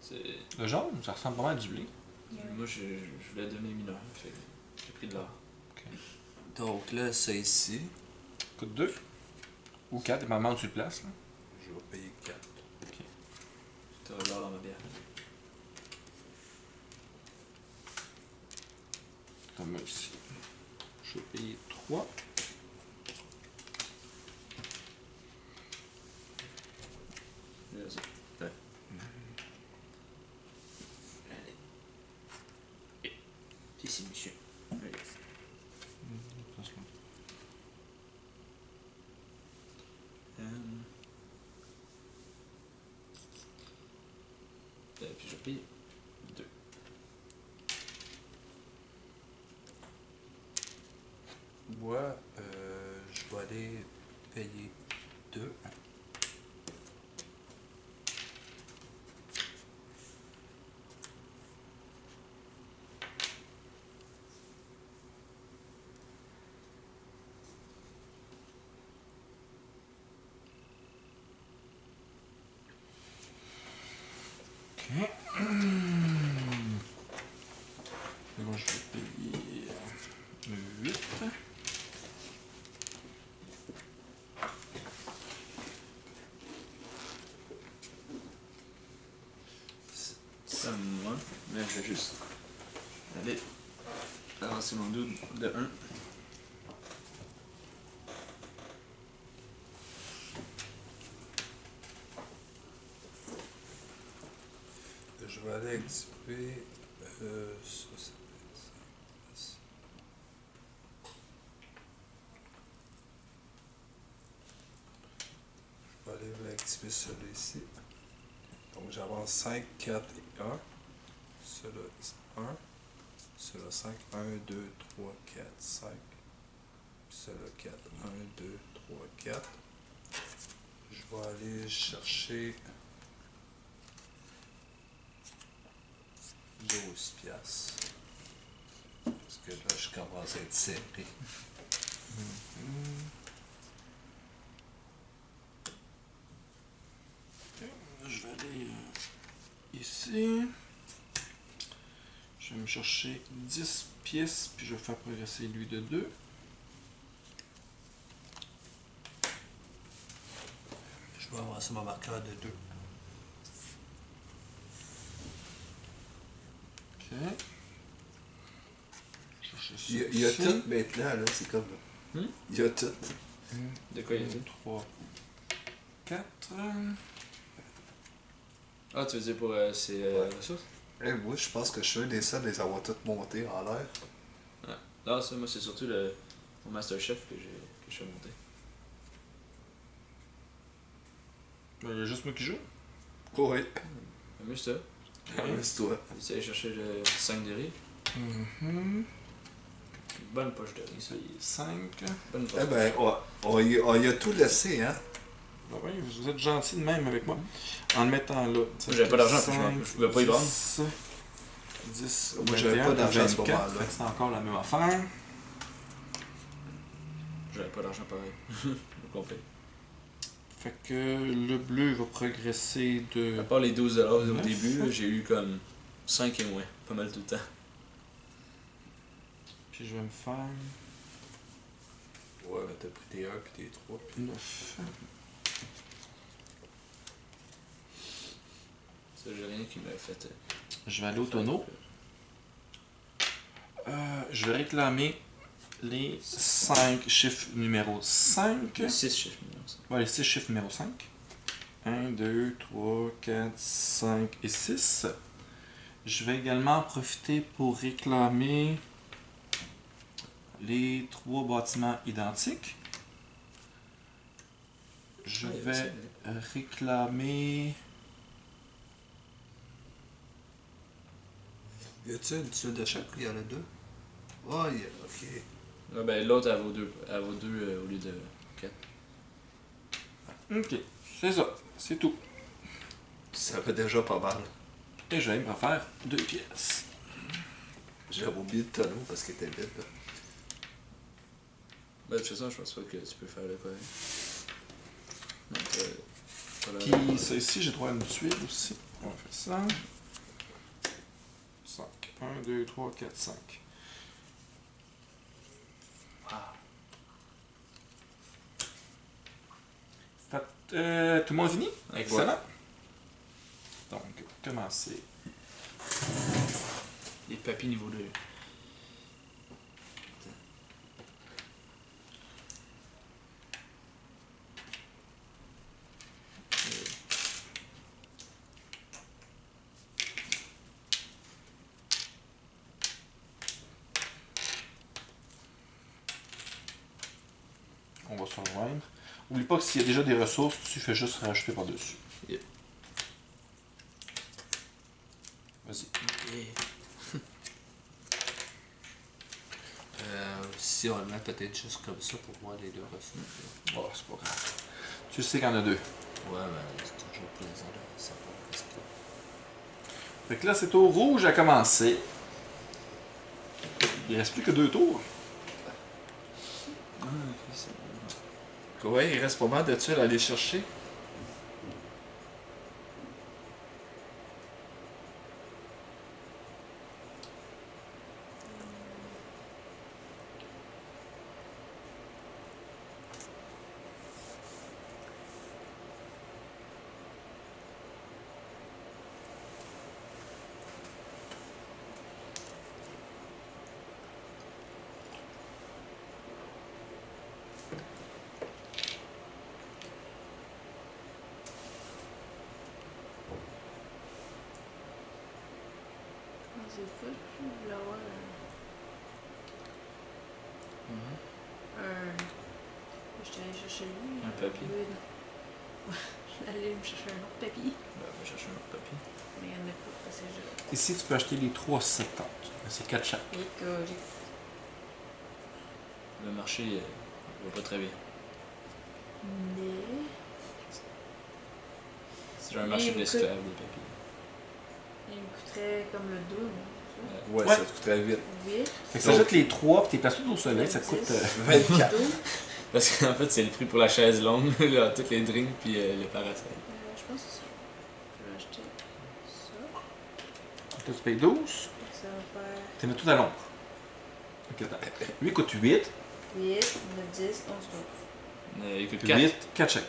C'est... Le jaune, ça ressemble pas mal à du blé. Moi, je voulais devenir mineur, fait que j'ai pris de l'or. Donc là, ça ici, Coûte 2. Ou 4, dépendamment où tu le places. Là. je vais payer 4. T'auras de l'or dans ma bière. Comme ici. Je vais payer 3. Vas-y. Ouais. Allez. Ici, monsieur. Allez. Puis je paye 2. Moi, je vais aller payer 2. Ok. Et moi, je vais payer 8. Ça, moi. Mais je vais juste aller avancer mon double de 1. Je vais aller activer ça, ça fait 5. Je vais aller activer celui-là ici. Donc j'avance 5, 4 et 1. Celui-là 1. Celui-là 5, 1, 2, 3, 4, 5. Celui-là 4, 1, 2, 3, 4. Je vais aller chercher 12 piastres. Parce que là, je commence à être serré. Je vais aller ici. Je vais me chercher 10 pièces, puis je vais faire progresser lui de 2. Je vais avancer mon marqueur de 2. Ok. Chercher ça Il y a ici. tout maintenant, là, c'est comme. Il y a tout. De quoi il y a 2, 3, 4. Ah, tu veux dire pour ces ressources? Moi, je pense que je suis un des seuls à les avoir toutes montées en l'air. Non, ça, moi, c'est surtout mon Master Chef que je fais monter. Il y a juste moi qui joue. Oui. Amuse-toi. C'est toi. Tu aller chercher le 5 de riz. Une bonne poche de riz, ça. Ça y est, 5. Bonne poche. Eh ben, on y a tout laissé, hein. Ben oui, vous êtes gentil de même avec moi. En le mettant là. J'avais pas d'argent, je pouvais pas y vendre. 10, Moi, j'avais pas d'argent à ce 24, moment-là. fait que c'est encore la même affaire. J'avais pas d'argent pareil. Au complet. Fait que le bleu va progresser de... À part les 12$ au Neuf. début, là, j'ai eu comme 5 et moins. Pas mal tout le temps. Puis je vais me faire Ouais, mais t'as pris tes 1 puis tes 3. 9. Ça, j'ai rien qui m'a fait. Je vais aller au tonneau. Je vais réclamer les 5 chiffres numéro 5. 6 chiffres minimum, ça. Ouais, les 6 chiffres numéro 5. 1, 2, 3, 4, 5 et 6. Je vais également en profiter pour réclamer les 3 bâtiments identiques. Je Ah, il y a vais ça. réclamer... Y a-tu une tuile de chaque? Il y en a 2? Oh, yeah, ok. Ah, ben, l'autre, elle vaut 2 au lieu de 4. Ok, c'est ça, c'est tout. Ça va déjà pas mal. Et je vais me refaire 2 pièces. J'avais oublié le tonneau parce qu'il était vide. là. Ben, de toute façon, je pense pas que tu peux faire le quoi. Non, pas la- Puis ça ici, j'ai droit à une tuile aussi. On va faire ça. 5. 1, 2, 3, 4, 5. Fait, tout le monde fini? Excellent. Donc, commencer. Les papilles niveau 2. On va se rejoindre. Oublie pas que s'il y a déjà des ressources, tu fais juste rajouter par-dessus. Yep. Vas-y. Si on le met peut-être juste comme ça pour voir les 2 ressources. Oh, c'est pas grave. Tu sais qu'il y en a 2. Ouais, mais c'est toujours plaisant de savoir qu'est-ce qu'il y a. Fait que là, c'est au rouge à commencer. Il reste plus que 2 tours. Ah, ok, c'est bon. Ouais, il reste pas mal de tuiles à aller chercher. C'est fou, je voulais avoir un... J'étais allé chercher lui. Un papier. Oui, non. Ouais, je suis allée me chercher un autre papier. Ben, on va chercher un autre papier. Mais il y en a pas, parce que j'ai... Ici, tu peux acheter les 3,70. C'est 4 chaque. Et que j'ai... Le marché va pas très bien. Mais... C'est un marché Mais d'esclaves, les papiers. Il me coûterait comme le double. Ouais, Ouais. ça coûterait 8. 8. Fait que ça jette les 3 puis t'es placé tout au soleil, ça te coûte... 24. 12. Parce qu'en fait, c'est le prix pour la chaise longue, là, toutes les drinks, puis le parasol. Je pense que c'est ça. Je vais acheter ça. Là, tu payes 12. Ça va faire Tu mets tout à l'ombre. Ok, attends. Lui, il coûte 8. 8, 9, 10, 11, 12. Il coûte 4. 8, 4 chèques.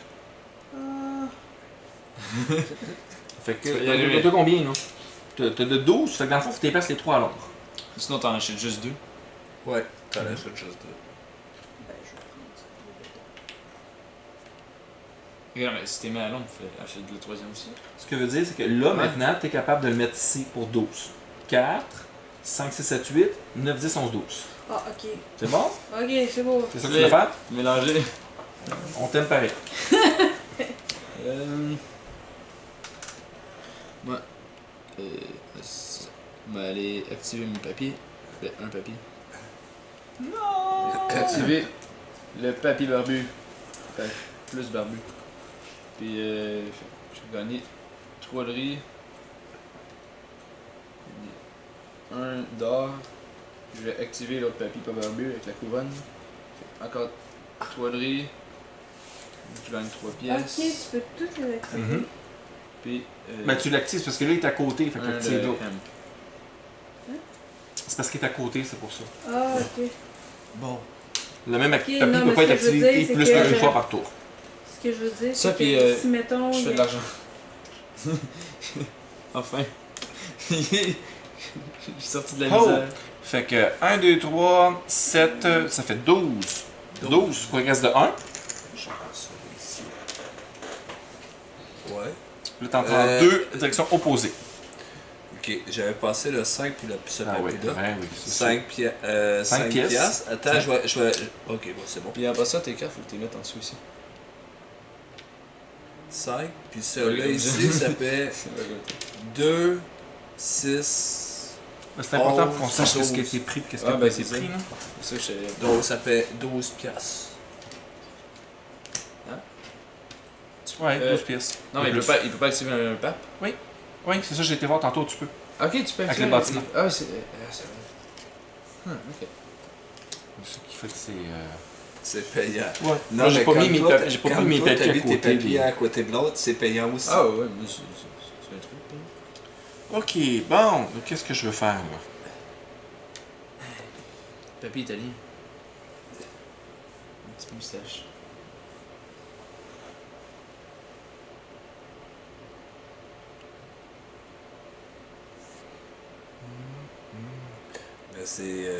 Ah, Fait que, Tu vas y arriver. t'as combien, là? T'as de 12, fait que dans le fond, faut que tu places les 3 à l'ombre. Sinon, t'en achètes juste 2. Ouais, t'en achètes juste 2. ben je vais prendre ça. Ok, non, mais si t'es mis à l'ombre, fais acheter le troisième aussi. Ce que veut dire, c'est que là, Ouais. maintenant, tu es capable de le mettre ici pour 12. 4, 5, 6, 7, 8, 9, 10, 11, 12. Ah, ok. C'est bon? Ok, c'est beau. C'est ça que tu veux faire? Mélanger. On t'aime pareil. Moi, on va aller activer mon papier. Fait un papier. Non! Activer le papier barbu. Fait plus barbu. Puis j'ai gagné 3 de riz. Un d'or. Je vais activer l'autre papier pas barbu avec la couronne. Fait encore 3 de riz. Je gagne 3 Ok, pièces. tu peux toutes les activer. Mhm. Puis. Ben, tu l'actives parce que là, il est à côté. Fait que un l'active de l'autre. hemp. C'est parce qu'il est à côté, c'est pour ça. Ah, ok. Bon. Le même Ok, papier non, peut mais pas être ce que je veux activé dire, plus c'est que qu'une je- fois par tour. Ce que je veux dire, Ça, c'est puis, que si, mettons, Je il fais y de a- l'argent. Enfin. J'ai sorti de la Oh! misère. Fait que 1, 2, 3, 7, ça fait 12. 12, progresse de 1. Je vais ça ici. Ouais. Là, t'en prends deux directions opposées. Ok, j'avais passé le 5 puis ce Ah oui, papier-là. ouais, oui, c'est ça. 5 Cinq pièces. piastres. Attends, Tiens. je vais. Ok, bon, c'est bon. Puis après ça, tes cartes, faut que tu les mettes en dessous ici. 5, puis celui-là Oui, ici, ça fait C'est vrai, ouais. 2, 6. C'est important qu'on 11, sache qu'est-ce qui a 12. été pris et qu'est-ce qui Ah, n'a ben, pas été c'est pris. ça. là. C'est ça que je Donc ça fait 12 piastres. Ouais, Euh, 12 pièces. Non, mais il peut pas activer un pape. Oui, c'est ça, j'ai été voir tantôt, tu peux. Ok, tu peux Avec activer le bâtiment. Ah, c'est vrai. Ok. Ce qui fait que c'est. C'est payant. Ouais. Non, Moi, j'ai mais pas comme mis mes toi, papiers, j'ai pas comme mis mes toi, papiers t'as à mis tes côté. papiers à côté de l'autre, c'est payant aussi. Ah, ouais, mais c'est un truc. Hein. Ok, bon, qu'est-ce que je veux faire là? Papier italien. Une petite moustache. Mais c'est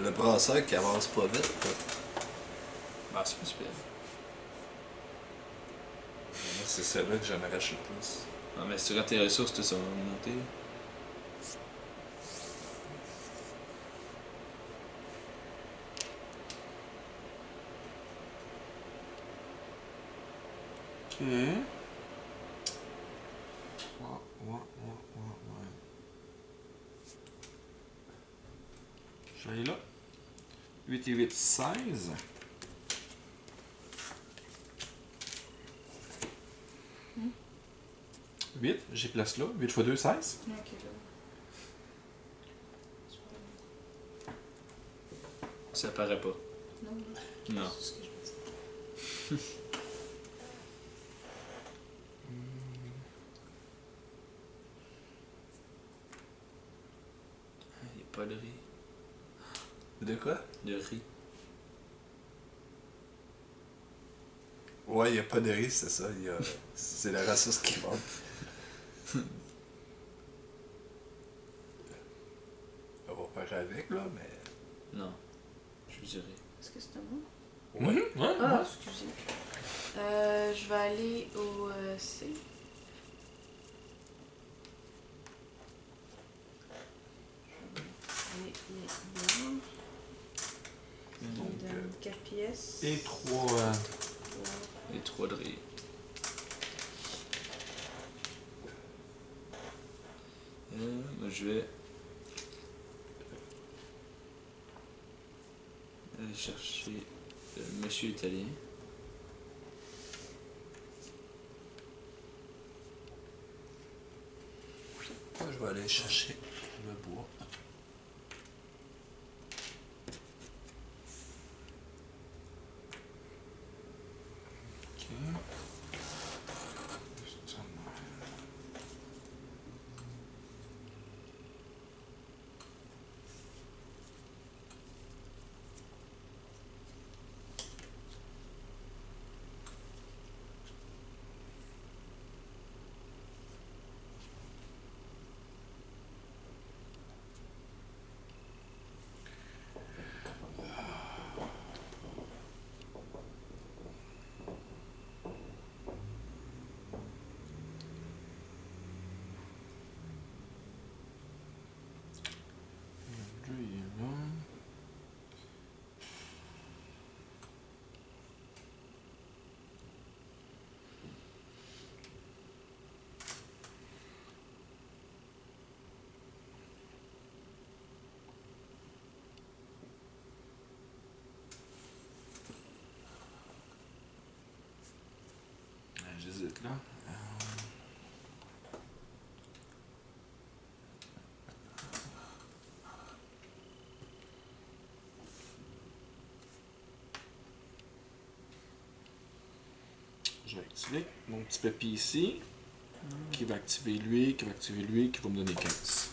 le brasseur qui avance pas vite. quoi. Ah, c'est pas super. Moi, c'est celui-là que j'en arrache le plus. Non, mais si tu regardes tes ressources, tout ça va monter. Ok. Ouais. J'allais là. 8 et 8, 16. Hmm. 8, j'ai place là. 8 x 2, 16. Ok, là. Ça paraît pas. Non, non. Non. C'est ce que je veux dire. Il n'y a pas de riz. De quoi? De riz. Ouais, il n'y a pas de riz, c'est ça. C'est la ressource qui manque. On va faire avec, là, mais. Non. Je dirais. Est-ce que c'est à moi? Ouais. Ouais. Ah, excusez. Je vais aller au C. Je vais aller là. Donc, Il me donne 4 pièces. et 3. Et 3 de riz. Moi, je vais aller chercher le monsieur italien. Moi, je vais aller chercher le bois. Ok. vite là. Je vais activer mon petit papy ici, qui va activer lui, qui va activer lui, qui va me donner 15.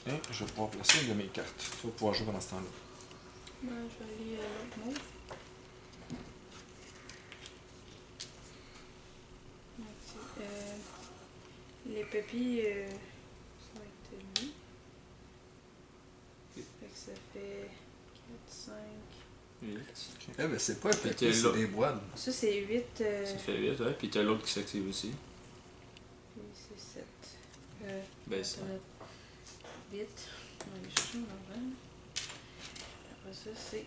Et je vais pouvoir placer une de mes cartes. Tu vas pouvoir jouer pendant ce temps-là. Je vais aller l'autre mot. Les papilles, ça va être lui. Fait que ça fait 4, 5. 8. Eh ben c'est pas un Puis petit, t'es c'est là. des boîtes. Ça, c'est 8. Ça fait 8, ouais. Puis t'as l'autre qui s'active aussi. Puis c'est 7. Ben, ça. 8. On va aller chercher mon argent. Après ça, c'est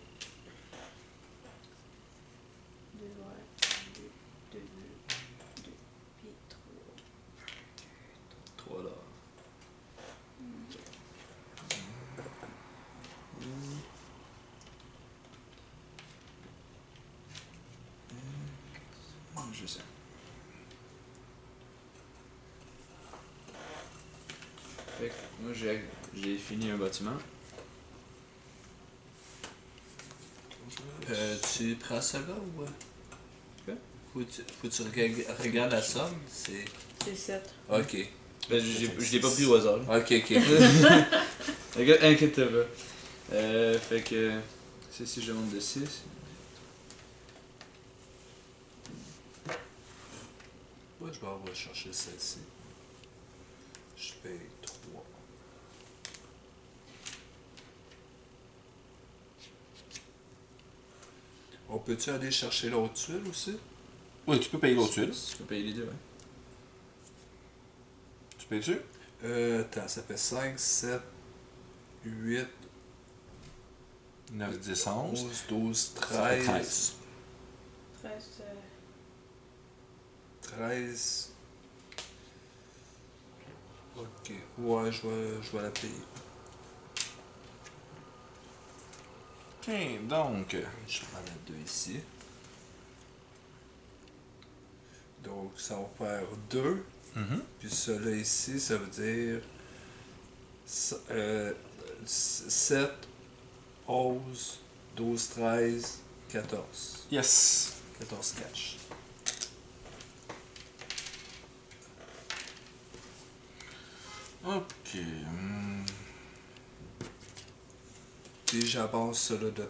2 verts, 2, 2, 2, puis 3. 3 là. Je sais. Fait que moi j'ai fini un bâtiment. Tu prends ça là ou. Quoi? Faut que tu regardes la somme, c'est. C'est 7. Ok. Ben, je l'ai pas pris au hasard. Ok, ok. Inquiète pas. Fait que. C'est si je monte de 6. Moi, je vais aller chercher celle-ci. Je paye 3. On peut-tu aller chercher l'autre tuile aussi? Oui, tu peux payer l'autre tuile. Tu peux payer les deux, ouais. Tu payes-tu? Attends, ça fait 5, 7, 8, 9, 10, 11. 11, 12, Ça fait 13. 13. 13. Ok. Ouais, je vais la payer. Tiens, donc. Je vais en mettre 2 ici. Donc, ça va faire 2. Puis celui-là ici, ça veut dire 7, 11, 12, 13, 14. Yes. 14 cash. Ok. Puis j'avance cela de 1.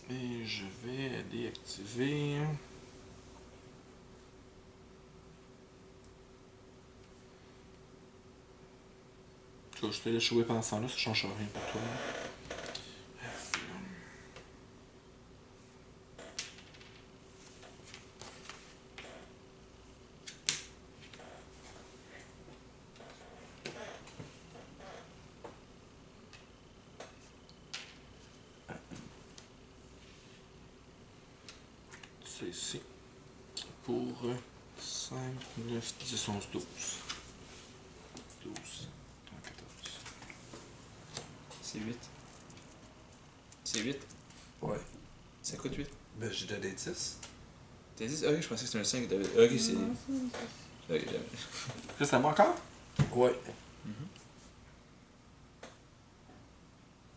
Et je vais aller activer. Je te laisse jouer pendant ce temps-là, ça change rien pour toi. C'est ici. Pour 5, 9, 10, 11, 12. 12, 14. C'est 8. C'est 8. Ouais. Ça coûte 8. Ben, j'ai donné 10. T'as dit? Ok, je pensais que c'était un 5 que t'avais. Ok, c'est. Ok, jamais. C'est à moi encore? Ouais.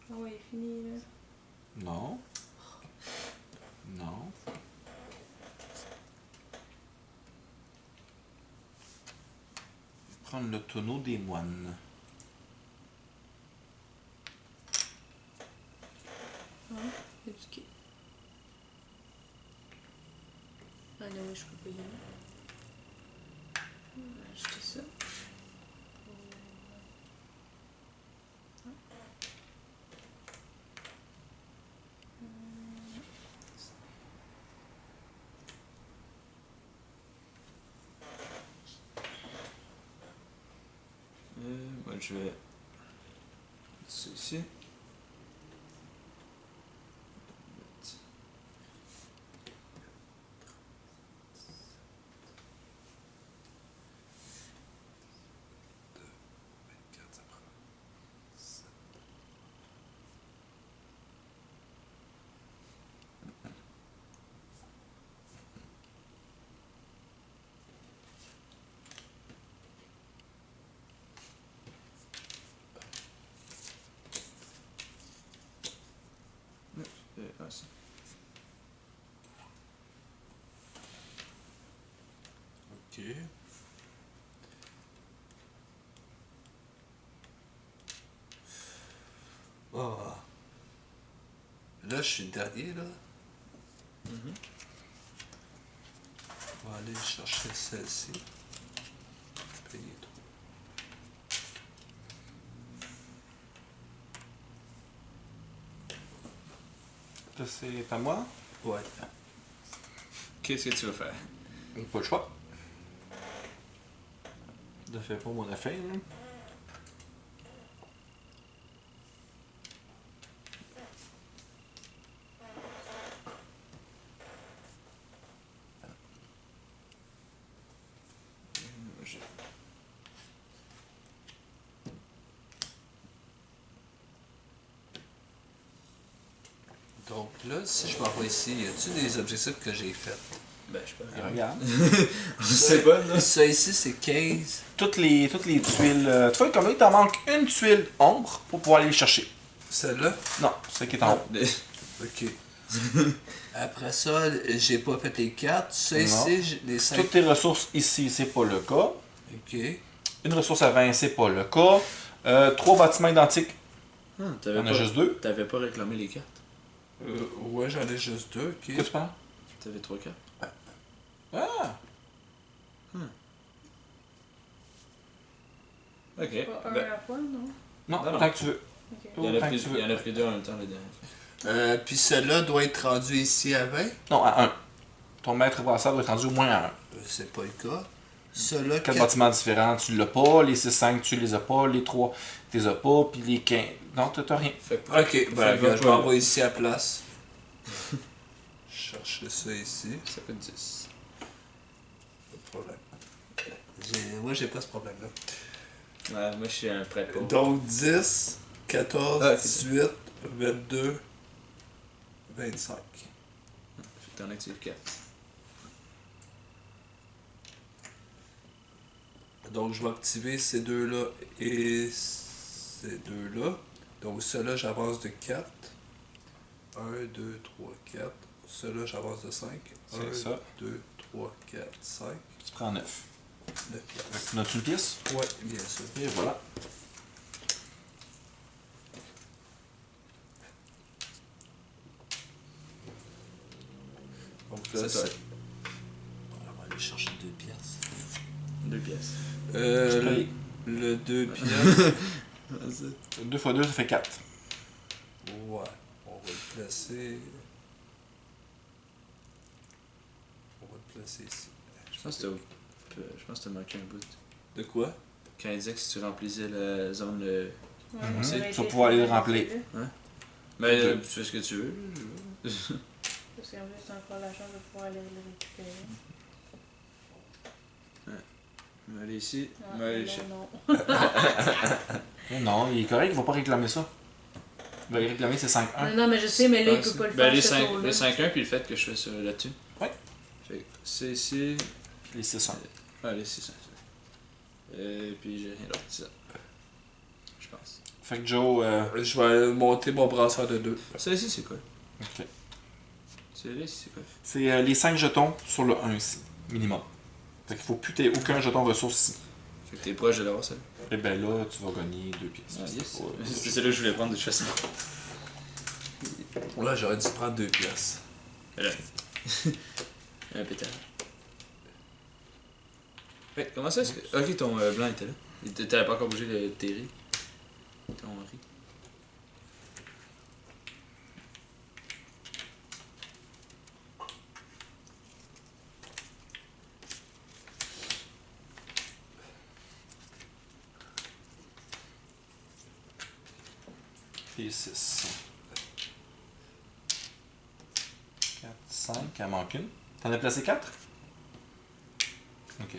Ah ouais, il est fini là. Non. Non. Je vais prendre le tonneau des moines. Éduqué. Ah non, je peux pas y aller. On va acheter ça. je vais. C'est ici. Ah, ça. Ok. Ah. Là, je suis le dernier, là. Mhm. On va aller chercher celle-ci. Payer tout. Ça, c'est à moi. Ouais. Qu'est-ce que tu vas faire? Pas le choix. Je fais pas mon affaire. Hein. J'ai- Donc là, si je m'envoie ici, y a-tu des objectifs que j'ai faits? Ben, je peux Et regarder. regarde. Je sais pas, là. Ça ici, c'est 15. Toutes les tuiles. Tu vois, comme là, il t'en manque une tuile ombre pour pouvoir aller les chercher. Celle-là? Non, c'est qui est en haut. Ok. Après ça, j'ai pas fait les 4. Ça Non. ici, les 5. Toutes tes ressources ici, c'est pas le cas. Ok. Une ressource à 20, c'est pas le cas. 3 bâtiments identiques, Ah, on a juste 2. T'avais pas réclamé les cartes. Ouais, j'en ai juste 2. Ok. Qu'est-ce que tu parles? T'avais 3 cartes. Ah! Ok. Pas un Ben, à la fois, non? Non, Non, non. tant que tu veux. Ok. il y en a Tant pris, que tu veux. il y en a pris 2 en même temps, les derniers. Puis celle-là doit être rendu ici à 20. Non, à 1. Ton maître brassard doit être rendu au moins à 1. C'est pas le cas. Ceux-là, 4 bâtiments différents, tu l'as pas. Les 6-5, tu les as pas. Les 3, tu les as pas. Puis les 15. Non, t'as rien. Fait que- Ok, Fait ben, que va je pas- m'envoie ici à place. Chercher ça ici. Ça fait 10. Pas de problème. Moi, j'ai pas ce problème-là. Ouais, moi je suis un prêt pour. Donc 10, 14, Ah, ok. 18, 22, 25. Fait que t'en actives 4. Donc je vais activer ces deux-là et ces deux-là. Donc ceux-là, j'avance de 4. 1, 2, 3, 4. Ceux-là, j'avance de 5. C'est 1, ça. 2, 3, 4, 5. Tu prends 9. 9 piastres. N'as-tu une pièce? Ouais, bien sûr. Et voilà. Donc là, C'est toi. c'est... On va aller chercher 2 piastres. 2 pièces. Je paye. Le 2 piastres. 2 x 2, ça fait 4. Ouais, on va le placer. On va le placer ici. Je pense que t'as manqué un bout. De quoi? Quand il disait que si tu remplissais la zone. Ouais, Mhm. ça aurait Tu été vas pouvoir aller le fait, remplir. là. Mais Ok. tu fais ce que tu veux. Parce qu'en plus, t'as encore la chance de pouvoir aller le récupérer. Mais aller ici. Ah, Mais aller non, ici. non. Non, il est correct, il va pas réclamer ça. Il va réclamer ses 5-1. Non, non, mais je sais, mais là, il peut pas le faire. Ben, les ce 5, tour-là. les 5-1 puis le fait que je fais ça là-dessus. Ouais. Fait que c'est ici. Les 6-1. Ah, les 6 Et puis j'ai rien d'autre, c'est ça. Je pense. Fait que Joe, Je vais monter mon brasseur de 2. Ça ici, c'est quoi? ok. C'est là ici, c'est quoi? C'est les 5 jetons sur le 1 ici, minimum. Fait qu'il faut plus que t'aies aucun jeton ressource ici. Fait que t'es proche de l'avoir, ça. Et ben là, tu vas gagner 2 pièces. Ah, yes. Ouais. C'est celle-là que je voulais prendre de toute façon. Là, j'aurais dû prendre 2 piastres. Mais là. Un pétard. Fait, comment ça est-ce que. Ok, ton blanc était là. T'avais pas encore bougé le terri. Ton riz. Puis 6. 4, 5, il en manque une. T'en as placé 4? Ok.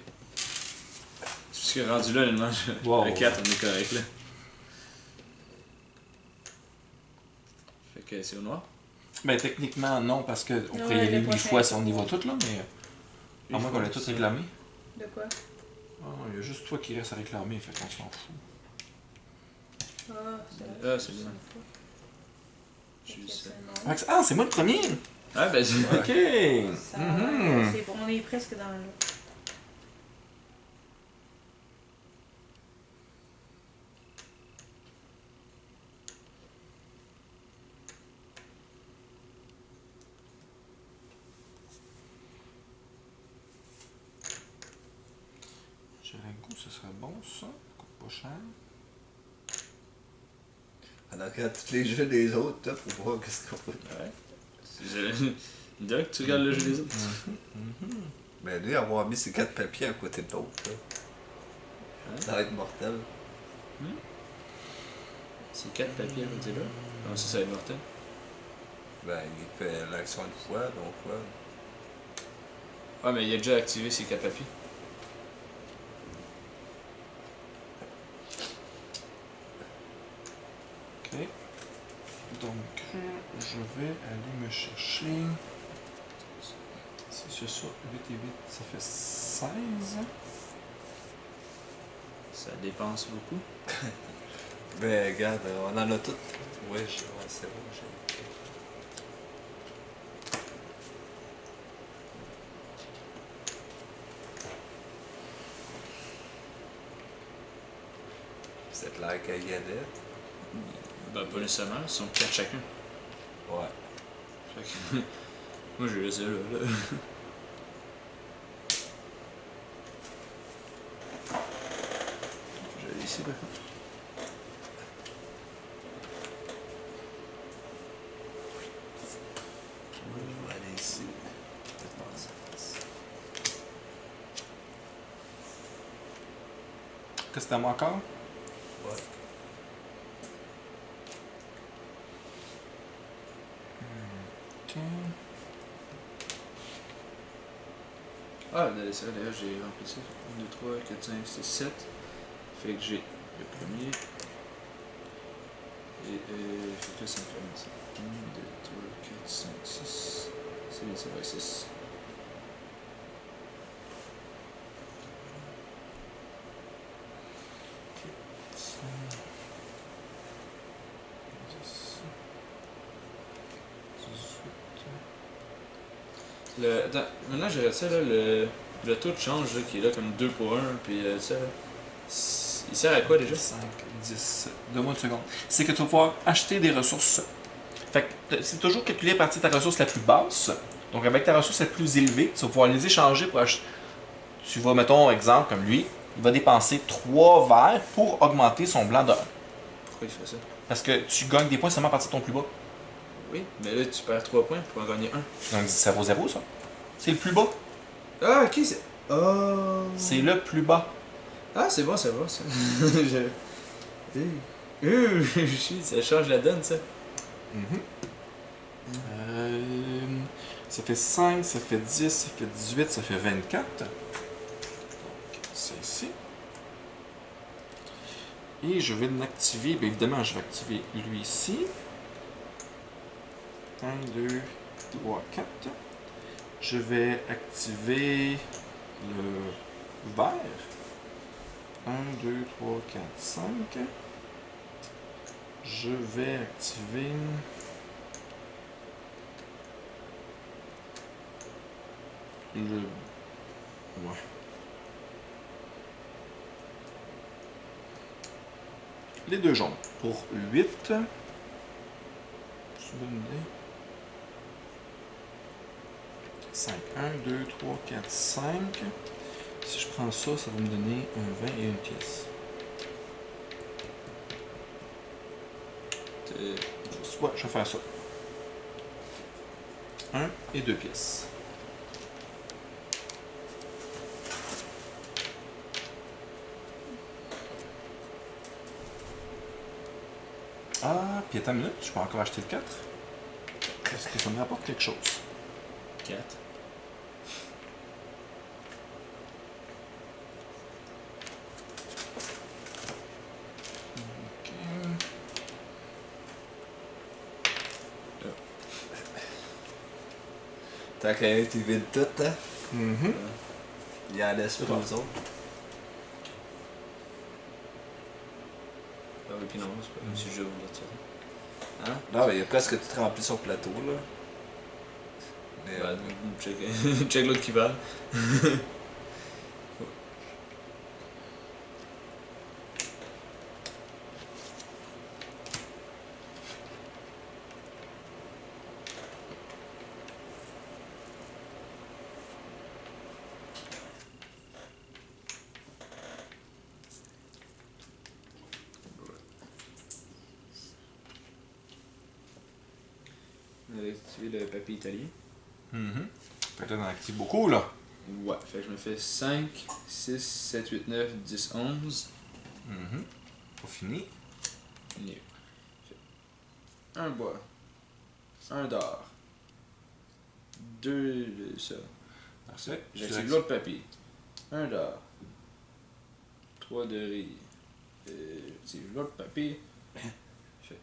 Parce que rendu là, honnêtement, Wow. à 4, on est correct là. Fait que c'est au noir. Ben, techniquement, non, parce qu'on Ouais, pourrait y aller le 8 prochain, fois c'est si on y va bon. tout, là, mais. À moins fois, qu'on ait tout c'est- réclamé. De quoi? Ah, il y a juste toi qui reste à réclamer, fait qu'on s'en fout. Ah, c'est Ah, c'est bien. Fait que Juste ça. c'est non. Ah, c'est moi le premier! Ah, ben, c'est. Ok! Ça, Mhm. c'est bon, on est presque dans le. J'aurais un goût, ce serait bon, ça. Coûte pas cher. On regarde tous les jeux des autres, là, pour voir qu'est-ce qu'on peut. Ouais. Doc, tu regardes le jeu des autres. Ben lui, avoir mis ses 4 papiers à côté de l'autre, là. Ça va être mortel. C'est 4 papiers à côté là. Comment ça va être mortel? Ben, il fait l'action une fois, donc fois. Ah, mais il a déjà activé ses 4 papiers. Ok. Donc, je vais aller me chercher. Si c'est ça, 8 et 8, ça fait 16. Ça dépense beaucoup. Ben, regarde, on en a toutes. Ouais, c'est bon, j'ai. C'est clair qu'il y a des. Ben, pas nécessairement, ils sont 4 chacun. Ouais. Fait que. Moi, je laisse ça là. Je vais aller ici, par contre. Je vais aller ici. Qu'est-ce que c'est à moi encore? Ouais. Ok. Ah, c'est vrai, d'ailleurs, j'ai rempli ça. 1, 2, 3, 4, 5, 6, 7. Fait que j'ai le premier. Et fait que là, ça me fait ça. 1, 2, 3, 4, 5, 6. C'est bien, ça va, 6. Attends, maintenant j'ai regarde ça, là, le taux de change là, qui est là comme 2 pour 1, puis ça, là, il sert à quoi déjà? 5, 10. Donne-moi une seconde. C'est que tu vas pouvoir acheter des ressources. Fait que c'est toujours calculé à partir de ta ressource la plus basse. Donc, avec ta ressource la plus élevée, tu vas pouvoir les échanger pour acheter. Tu vas, mettons, exemple, comme lui, il va dépenser 3 verres pour augmenter son blanc de 1. Pourquoi il fait ça? Parce que tu gagnes des points seulement à partir de ton plus bas. Oui, mais là tu perds 3 points pour en gagner 1. Donc, ça vaut 0, ça. C'est le plus bas. Ah, ok, c'est. Oh! C'est le plus bas. Ah, c'est bon, ça va, ça. Shit, ça change la donne, ça. Ça fait 5, ça fait 10, ça fait 18, ça fait 24. Donc, c'est ici. Et je vais l'activer. Bien évidemment, je vais activer lui ici. 1, 2, 3, 4. Je vais activer le vert. 1, 2, 3, 4, 5. Je vais activer le... Ouais. Les deux jaunes pour 8. C'est une bonne idée. 5. 1, 2, 3, 4, 5. Si je prends ça, ça va me donner un 20 et une pièce. Ouais, je vais faire ça. 1 et 2 pièces. Ah, puis attends une minute, je peux encore acheter le 4. Est-ce que ça me rapporte quelque chose? 4. Ok. Tant qu'à être, il vide tout, hein? Mhm. Il en laisse pour nous autres. Ah oui, puis non, c'est pas comme si je joue là, tu Hein? Non, mais il a presque tout rempli son plateau, là. Mais, Ouais, check, check l'autre qui va. On a activé le papier italien. Mhm. Peut-être en active beaucoup, là. Ouais, fait que je me fais 5, 6, 7, 8, 9, 10, 11. Mhm. Pas fini. Mieux. Un bois. Un d'or. 2 de ça. Parfait. J'active l'autre papier. Un d'or. 3 de riz. J'active l'autre papier. Fait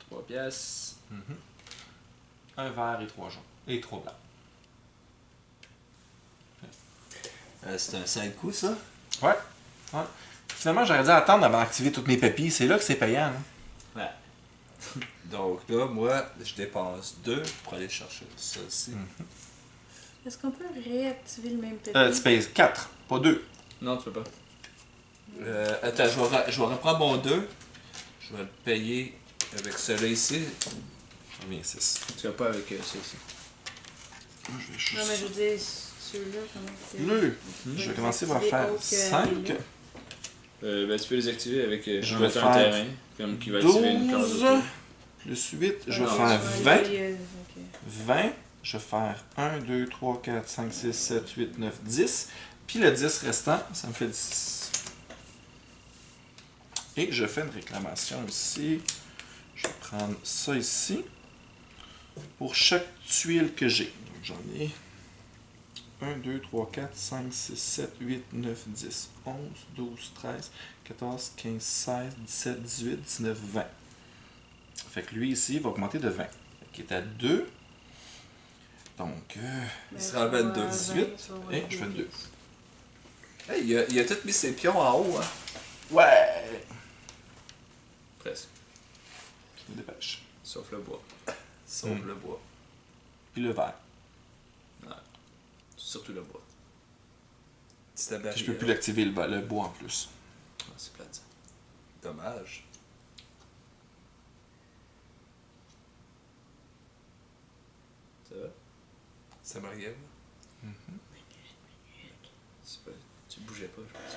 3 piastres. Mhm. Un vert et 3 jaunes. Et 3 blancs. c'est un 5 coups, ça? Ouais. Ouais. Finalement, j'aurais dû attendre avant d'activer tous mes papiers. C'est là que c'est payant. Hein. Ouais. Donc là, moi, je dépense 2 pour aller chercher ça aussi. Est-ce qu'on peut réactiver le même papier? Tu payes 4, pas 2. Non, tu peux pas. Attends, je vais reprendre mon 2. Je vais le payer avec celui-là ici. J'en viens 6. Tu vas pas avec ça ici. Je vais juste... Non, mais je veux dire, ceux-là, comment c'est? Le. Je vais commencer par faire 5. Ben, tu peux les activer avec Je en vais mettant un faire terrain. Comme qui va activer une case 12. autour. Plus 8, je vais Non, faire tu 20. Ok. 20. Je vais faire 1, 2, 3, 4, 5, 6, 7, 8, 9, 10. Puis le 10 restant, ça me fait 10. Et je fais une réclamation ici. Je vais prendre ça ici. Pour chaque tuile que j'ai. Donc j'en ai 1, 2, 3, 4, 5, 6, 7, 8, 9, 10, 11, 12, 13, 14, 15, 16, 17, 18, 19, 20. Fait que lui ici, il va augmenter de 20. Fait qu'il est à 2. Donc, Il sera à 22, 18. Et je fais 2. Hey, il a tout mis ses pions en haut, hein? Ouais! Presque. Je me dépêche. Sauf le bois. Sauf le bois. Puis le vert. Surtout le bois. C'est la Puis je barrière. peux plus l'activer le bois en plus. Ah, c'est plate ça. Dommage. Ça va? Ça m'arrive. C'est pas... Tu bougeais pas, je pense.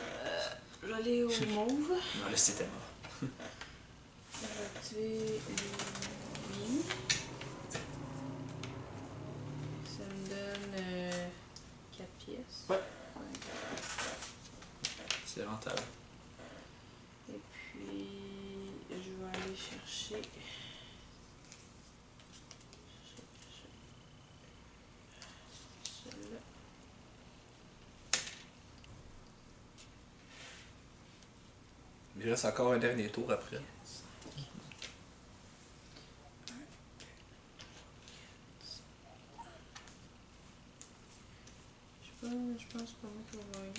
Je vais aller au mauve. Non, là c'était mort. Je vais activer lui. Ça me donne 4 pièces. Ouais. C'est rentable. Et puis, je vais aller chercher. Celui-là. Il reste encore un dernier tour après. Je pense pas moi qui va gagner.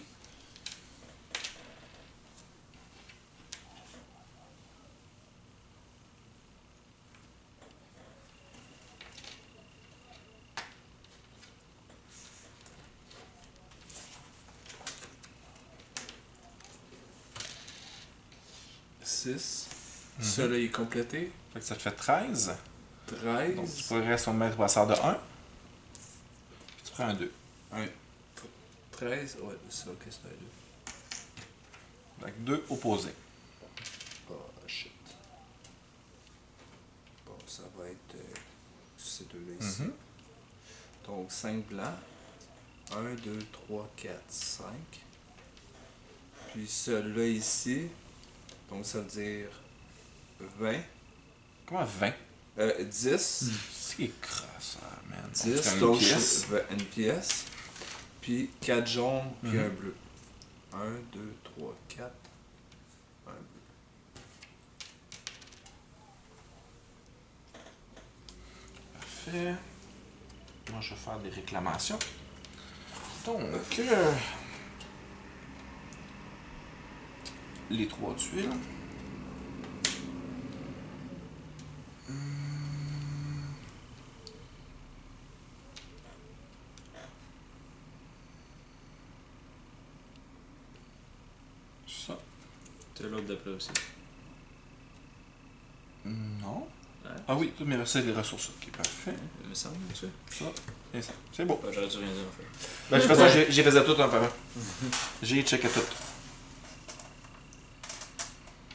Six. Celui-là il est complété. Fait que ça te fait 13. 13. Donc tu progresses ton maître brassard de 1. Puis tu prends un 2. 13. Ouais, c'est ok, c'est un 2. Avec 2 opposés. Oh shit. Bon, ça va être ces deux-là ici. Mhm. Donc 5 blancs. 1, 2, 3, 4, 5. Puis celui-là ici. Donc ça veut dire 20. Comment 20? 10. C'est crosseur, man. 10, C'est donc une pièce. je veux une pièce. Puis 4 jaunes, puis un bleu. 1, 2, 3, 4. Un bleu. Parfait. Moi, je vais faire des réclamations. Donc, les 3 tuiles. Ça. T'as l'autre d'après aussi. Non. Ouais. Ah oui, tout mes recettes des ressources. Ok, parfait. Il me semble, tu sais. Ça et ça. C'est beau. J'aurais dû rien dire en fait. Ben, je faisais, j'ai faisais tout un par un. J'ai checké tout.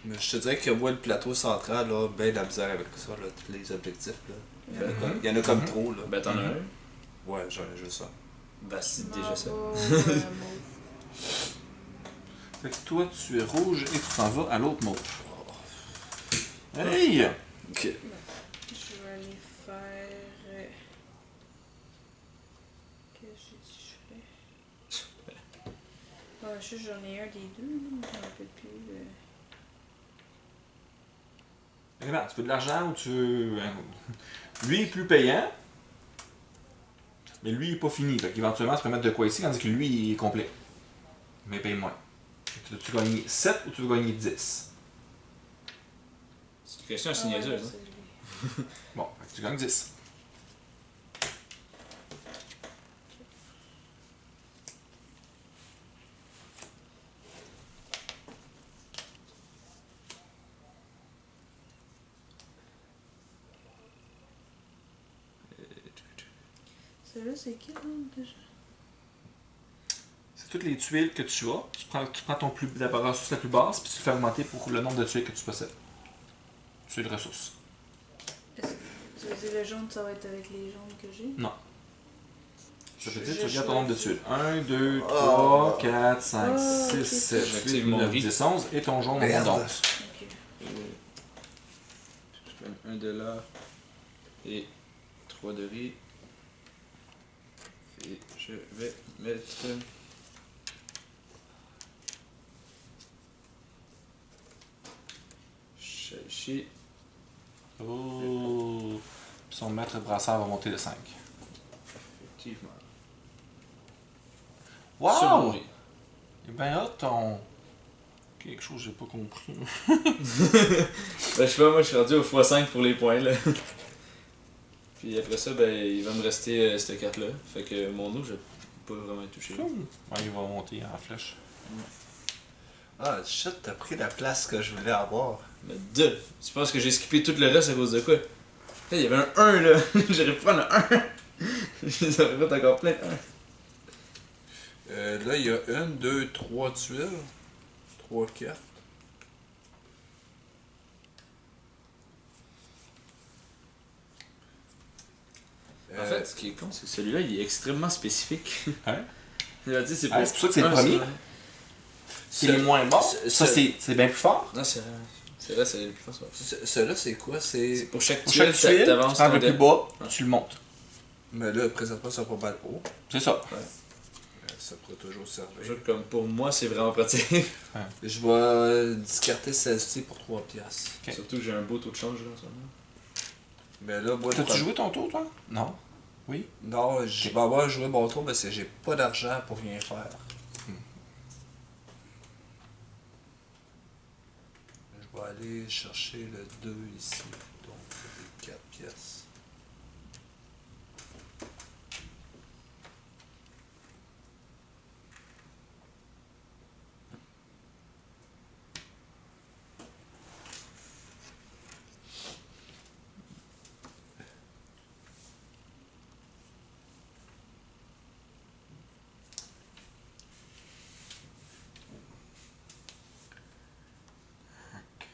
Mais je te dirais que moi, le plateau central, là, ben la misère avec ça, là, tous les objectifs. Là. Il y en a comme trop. Là. Ben t'en as un. Ouais, j'en ai juste ça. Ben c'est déjà ça. Fait que toi, tu es rouge et tu t'en vas à l'autre mauve. Hey! Ok. Je vais aller faire. Qu'est-ce que j'ai dit je fais? Je sais, j'en ai un des deux, là, mais je m'en rappelle plus. Regarde, tu veux de l'argent ou tu veux. Lui est plus payant, mais lui il est pas fini. Fait qu'éventuellement, tu peux mettre de quoi ici, tandis que lui il est complet. Mais il paye moins. Fait que tu veux gagner 7 ou tu veux gagner 10? C'est une question assez niaiseuse, hein. Bon, fait que tu gagnes 10. Celui-là, c'est quel, hein, déjà? C'est toutes les tuiles que tu as. Tu prends ton la ressource la plus basse, puis tu le fais augmenter pour le nombre de tuiles que tu possèdes. Tuiles ressources. Tu veux dire le jaune, ça va être avec les jaunes que j'ai? Non. Je te dis, tu Je regardes ton nombre de choisis. tuiles. 1, 2, 3, 4, 5, Ah, 6, ok. 7, 8, J'active mon 9, riz. 10, 11 et ton jaune en Merde. 11. Ok. Je fais $1 et 3 de riz. Et je vais mettre chez Oh. Puis son maître brasseur va monter de 5. effectivement. Wow! Sur mon riz. Eh ben là, ton. Quelque chose que j'ai pas compris. Ben, je sais pas, moi je suis rendu au x5 pour les points là. Puis après ça, ben il va me rester cette carte là. Fait que mon eau, je vais pas vraiment être touché. Ouais, il va monter en flèche. Ah, shit, t'as pris la place que je voulais avoir. Mais deux! Tu penses que j'ai skippé tout le reste à cause de quoi? Hey, il y avait un 1 là! J'aurais pu prendre un 1! Je les aurais fait encore plein de 1. Là, il y a 1, 2, 3 tuiles. 3 cartes. En fait, ce qui est con, c'est que celui-là, il est extrêmement spécifique. Ouais. Il a dit, c'est Ah, c'est pour ça que c'est le premier. C'est les moins bons. Ça, c'est bien plus fort. Non, c'est vrai, c'est le plus fort. Celui-là, c'est quoi? C'est. Pour chaque Pour chaque tuile, tuile, tu t'avances prends ton le plus dé. bas, Ouais. tu le montes. Mais là, présentement, ça pas mal haut. C'est ça. Ça pourrait toujours Je servir. jure que comme pour moi, c'est vraiment pratique. Je vais discarter celle-ci pour 3 piastres. Ok. Surtout que j'ai un beau taux de change là en ce moment. Mais là, moi, T'as-tu joué ton tour, toi? Non. Oui. Non, je vais avoir joué mon tour parce que j'ai pas d'argent pour rien faire. Je vais aller chercher le 2 ici. Donc, les 4 pièces. Ok.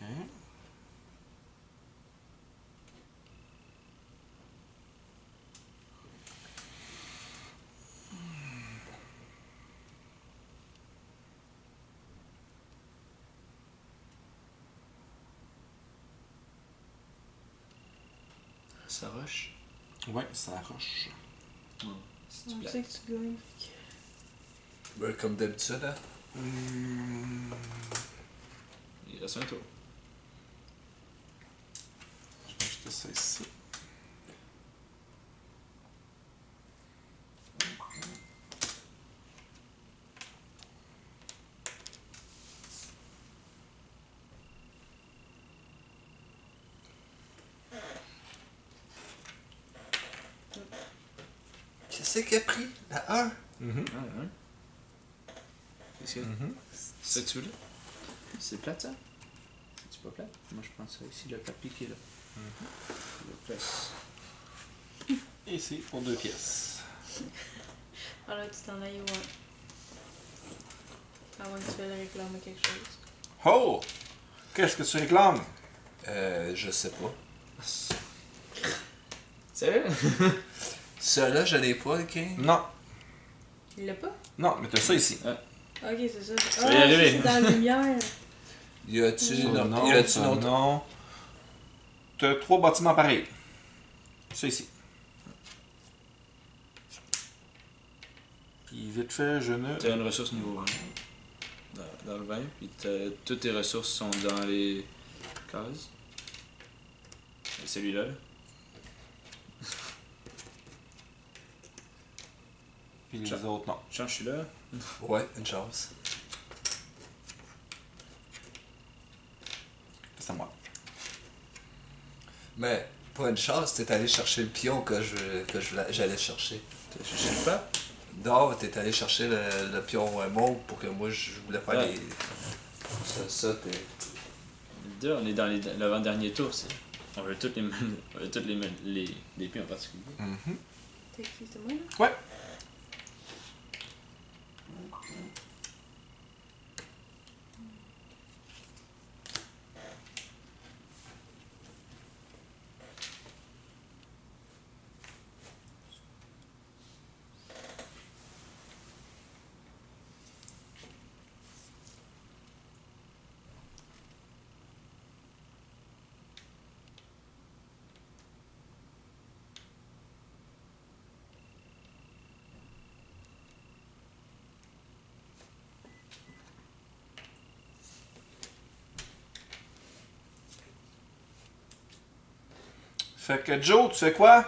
Ça rush. Ouais, ça roche. C'est du On plat. sait que tu gagnes. Ben, comme d'habitude, hein. Il reste un tour. Je vais acheter ça ici. Qu'est-ce qu'il a pris? La 1? Mhm. Ah, ouais. Qu'est-ce que c'est que tu veux là? C'est plate ça? C'est pas plate? Moi je pense ça ici, le tapis qui est là. Le place. Et c'est pour 2 pièces. Ah là, tu t'en ailles où? À moins que tu veuilles réclamer quelque chose. Oh! Qu'est-ce que tu réclames? Je sais pas. Sérieux? Celui-là, je l'ai pas, le king. Non. Il l'a pas? Non, mais t'as ça ici. Ok, c'est ça. va y arriver. C'est dans la lumière. Y a-tu Ça, une autre? non, Y a-tu ça, une autre? non. T'as 3 bâtiments pareils. Ça ici. Puis vite fait, je ne... T'as une ressource niveau 1 dans le 20, puis toutes tes ressources sont dans les cases. Et celui-là, là. Puis les autres, non. Change celui-là. Ouais, une chance. C'est à moi. Mais, pas une chance, t'es allé chercher le pion que j'allais chercher. T'as cherché le pape. Non, t'es allé chercher le pion mauve pour que moi je voulais faire Ah. les. Ça, t'es. Là, on est dans l'avant-dernier tour. On veut toutes les pieds en particulier. Mhm. T'es qui? C'est moi, là? Ouais. Fait que Joe, tu fais quoi?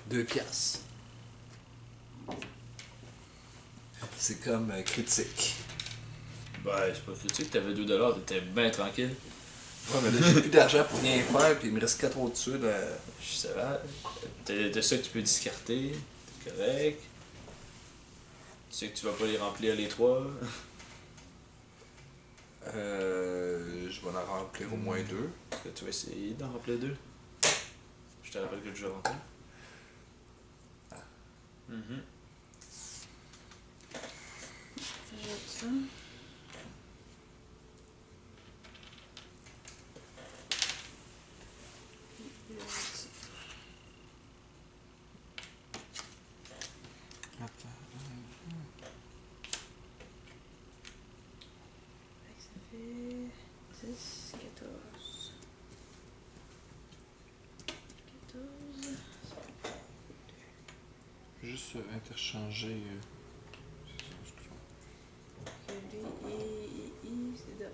2 piastres. C'est comme critique. Ben, c'est pas critique, t'avais 2$, t'étais bien tranquille. Ouais, mais là, j'ai plus d'argent pour rien faire, puis il me reste 4 au-dessus. Là. Je sais pas. T'as ça que tu peux discarter, t'es correct. Tu sais que tu vas pas les remplir les 3. Je vais en remplir au moins 2. Est-ce que tu vas essayer d'en remplir 2? Je te rappelle que tu joues avant toi. Mhm. J'ai ça. Fait que ça fait 10, 14. 14. Juste interchanger. Que lui et c'est de 1.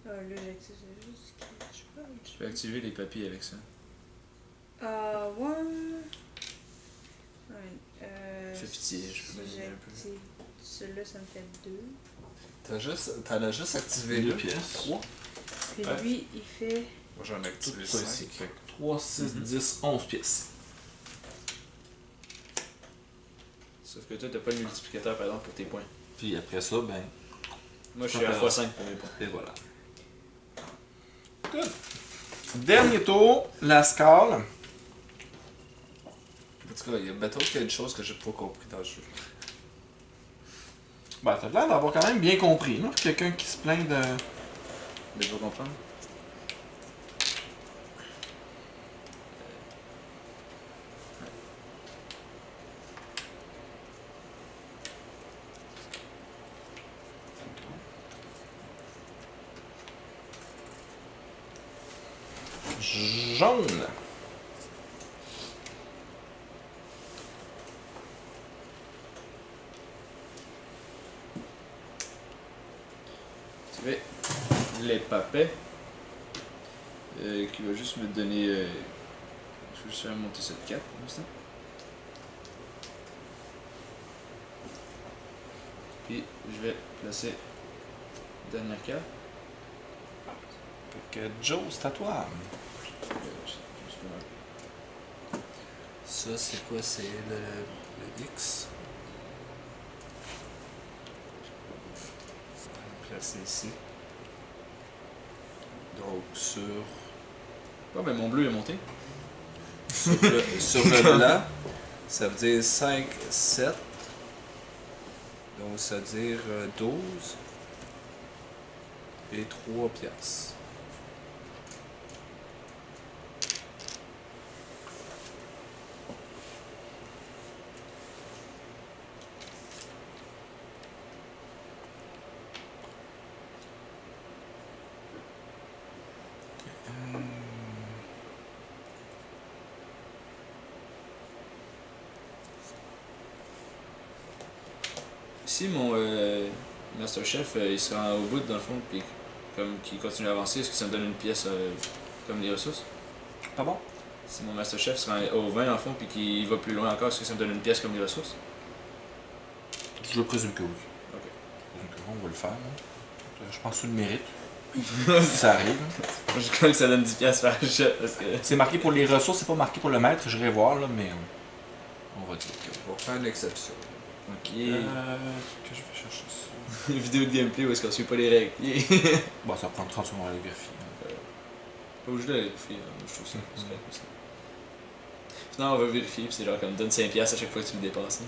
Ah là, j'active juste que je sais pas. Tu peux activer les papiers avec ça. One. Ouais, Fais pitié, je peux si m'amuser un peu. j'active celui-là, ça me fait 2. T'en as juste activé 2 2 pièces. 3. Puis Ouais. lui, il fait. Moi j'en ai Tout activé ça 5. ici. Fait que 3, 6, 10, 11 pièces. Sauf que toi, t'as pas de multiplicateur par exemple pour tes points. Puis après ça, ben, Moi, je suis à x5 pour mes points. et voilà. Good. Dernier tour, la scale. En tout cas, il y a bateau qu'il y a une chose que j'ai pas compris dans le jeu. Ben, t'as l'air d'avoir quand même bien compris, non? Quelqu'un qui se plaint de. Mais pour comprendre. Jaune. Tu vois, les papets. Qui va juste me donner. Je vais juste faire monter cette 4 pour l'instant. Puis je vais placer la dernière carte. Fait que Joe, c'est à toi. Ça, c'est quoi? C'est le X. On va le placer ici. Donc, sur Oh, ben mon bleu est monté. sur le blanc, ça veut dire 5, 7. Donc, ça veut dire 12 et 3 piastres. Si mon Master Chef il se rend au bout dans le fond, puis comme qu'il continue à avancer, est-ce que ça me donne une pièce comme des ressources? Pardon? Si mon Master Chef se rend au 20 dans le fond, puis qu'il va plus loin encore, est-ce que ça me donne une pièce comme des ressources? Je présume que oui. Ok. Je présume que oui, on va le faire. Hein. Je pense que tu le mérites. Si ça arrive. Je crois que ça donne 10 pièces par chef parce que. C'est marqué pour les ressources, c'est pas marqué pour le maître. J'irai voir, là, mais on va dire que... On va faire une exception. Ok. que je vais chercher ça. Une vidéo de gameplay où est-ce qu'on suit pas les règles. Bon, ça va prendre 30 secondes à aller vérifier. Pas obligé de les vérifier, hein. Je trouve ça. C'est correct comme ça. Sinon, on va vérifier, puis c'est genre comme donne 5 pièces à chaque fois que tu me dépasses.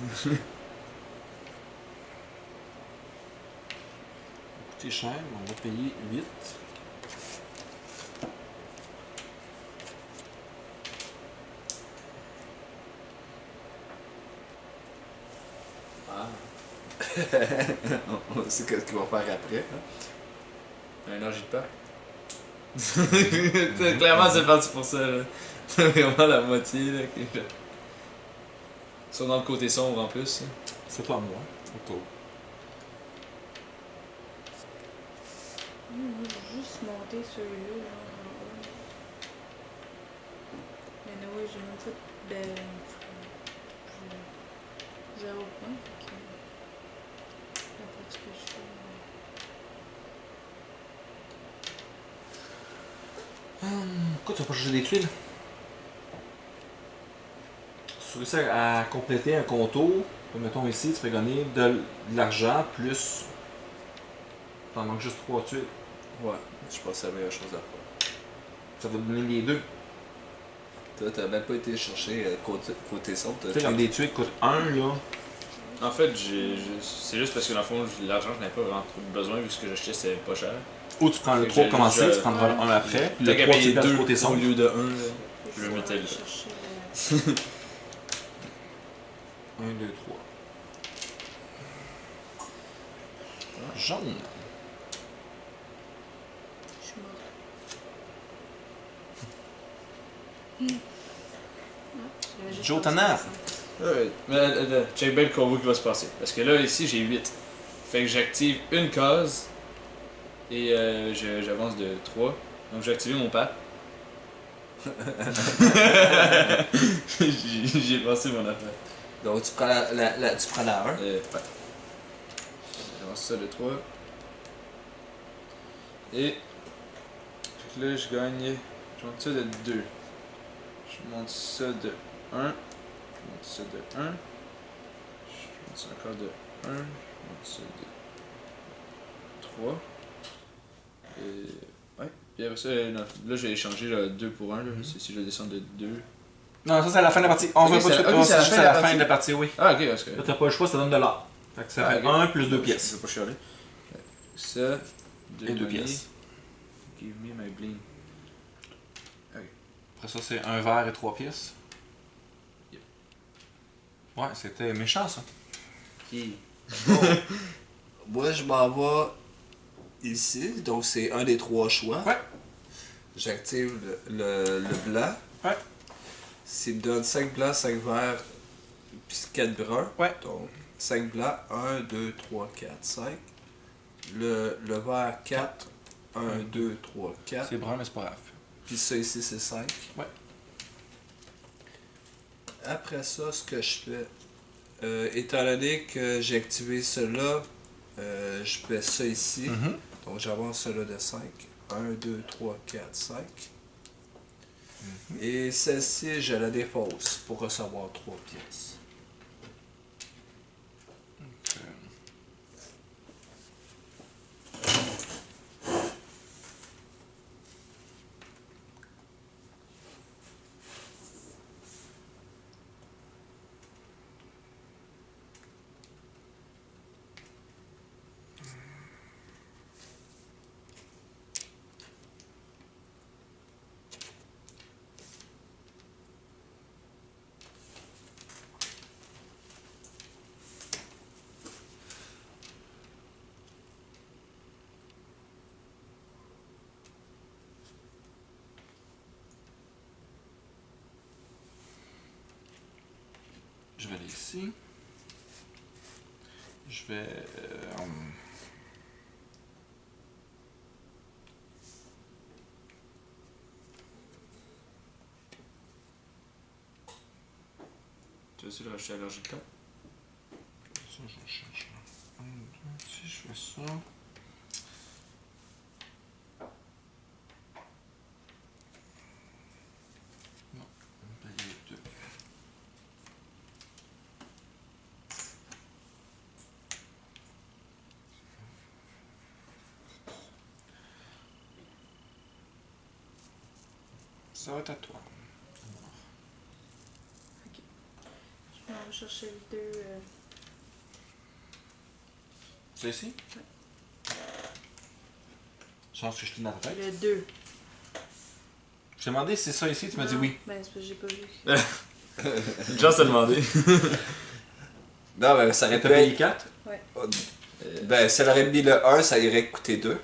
Coûter cher, on va payer 8. Ah. On sait ce qu'il va faire après. Un orgie de peur. Clairement, c'est parti pour ça. Là. C'est vraiment la moitié. Là, qui... Ils sont dans le côté sombre en plus. Hein. C'est toi, moi. Auto. Moi, je vais juste monter celui-là, genre, en haut. Mais non, oui, j'ai même fait de... j'ai 0 point, fait que... N'importe ce que je fais... Pourquoi tu vas pas changer des tuiles? Si tu réussis à compléter un contour, mettons ici, tu peux gagner de l'argent plus. T'en manques juste 3 tuiles. Ouais, je pense que c'est la meilleure chose à faire. Ça va te donner les deux. Toi, t'as même pas été chercher côté sombre. Tu sais, comme des tuiles qui coûtent 1 là. En fait, c'est juste parce que dans le fond, l'argent, je n'avais pas vraiment trop besoin vu que ce que j'achetais c'était pas cher. Ou tu prends le Fait que 3 j'ai- pour commencer, je- tu prendras le 1 après. Puis T'as le qu'à 3 tu payer le places 2 côté au sombre. lieu de 1. Je le vais mettais aller là. chercher 1, 2, 3. Jaune. Je suis morte. J'avais juste Joe pensé Tanner. à ça. Ouais, mais check bien le combo qui va se passer. Parce que là, ici, j'ai 8. Fait que j'active une case et j'avance de 3. Donc j'ai activé mon pack. J'ai passé mon affaire. Donc, tu prends la 1. Ouais. J'avance ça de 3. Et fait que là, je gagne. Je monte ça de 2. Je monte ça de 1. Je monte ça de 1. Je monte ça encore de 1. Je monte ça de 3. Et. Ouais. Puis après ça, là j'ai échangé 2 pour 1. Si je descends de 2. Non, ça c'est à la fin de la partie. On Ok, veut pas c'est tout à- ok, c'est à la juste fin à de la la fin partie. de la partie, oui. Ah, ok, parce que. Là, t'as pas le choix, ça donne de l'or. Fait que ça Ah, fait ok. 1 plus 2 Je pièces. vais pas chialer. Ça, Et 2 money. pièces. Give me my bling. Après ça, c'est un verre et 3 pièces. Ouais, c'était méchant ça. Qui? Bon. Moi, je m'en vais ici. Donc, c'est un des 3 choix. Ouais. j'active le blanc. Ouais. S'il me donne 5 blancs, 5 verts, puis 4 bruns. Ouais. Donc 5 blancs, 1, 2, 3, 4, 5. Le vert 4, 1, 2, 3, 4. C'est brun, mais c'est pas grave. Puis ça ici, c'est 5. Ouais. Après ça, ce que je fais, étant donné que j'ai activé cela, je fais ça ici. Donc j'avance cela de 5. 1, 2, 3, 4, 5. Et celle-ci, je la défausse pour recevoir 3 pièces. Je vais aller ici. Je vais... Tu veux essayer de rajouter la logique là? Ça, je cherche. Si je fais ça... Non, on va payer 2. Ça va être à toi. On va chercher le 2. C'est ici? Ouais. Je pense que je suis dans ta tête. Le 2. Je t'ai demandé si c'est ça ici, tu m'as dit oui. Ben, c'est parce que j'ai pas vu. Une chance de demander. Non, ben ça aurait T'as pu payé être... 4? Ben, si elle aurait mis le 1, ça irait coûter 2. Ouais,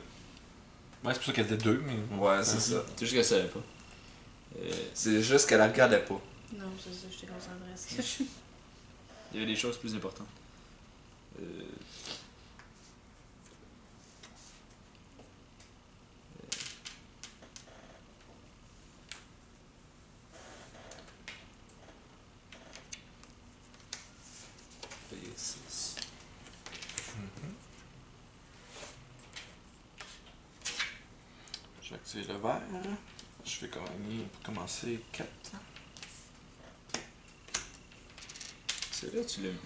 c'est pour ça qu'elle disait 2, mais... Ouais, c'est ça. C'est juste qu'elle savait pas. C'est juste qu'elle la regardait pas. Non, c'est ça, j'étais concentrée à ce que je Il y avait des choses plus importantes. Payer 6. Je vais activer le vert. Je vais gagner, pour commencer, 4. C'est là tu l'as mis.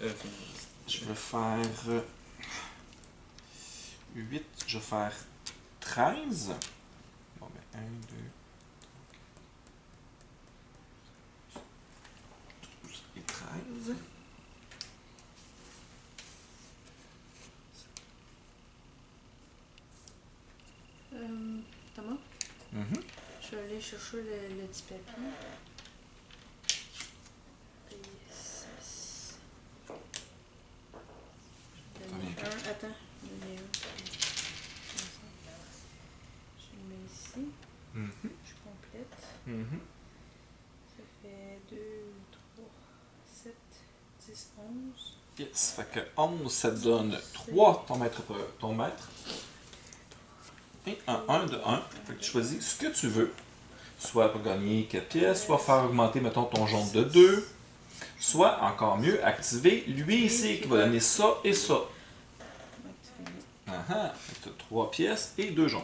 Je vais faire 8, je vais faire 13. Bon, ben 1, 2, 12 et 13. Thomas, Mhm. je vais aller chercher le petit papier. Payer 6. Combien? Attends, donner un. Je le mets ici. Mhm. Je complète. Mhm. Ça fait 2, 3, 7, 10, 11. Yes, fait que 11, ça te donne 3 ton maître. Et un 1 de 1. Fait que tu choisis ce que tu veux. Soit pour gagner 4 pièces, soit faire augmenter, mettons, ton jaune de 2. Soit, encore mieux, activer lui ici qui va donner ça et ça. Activer. Ah ah, tu as 3 pièces et 2 jaunes.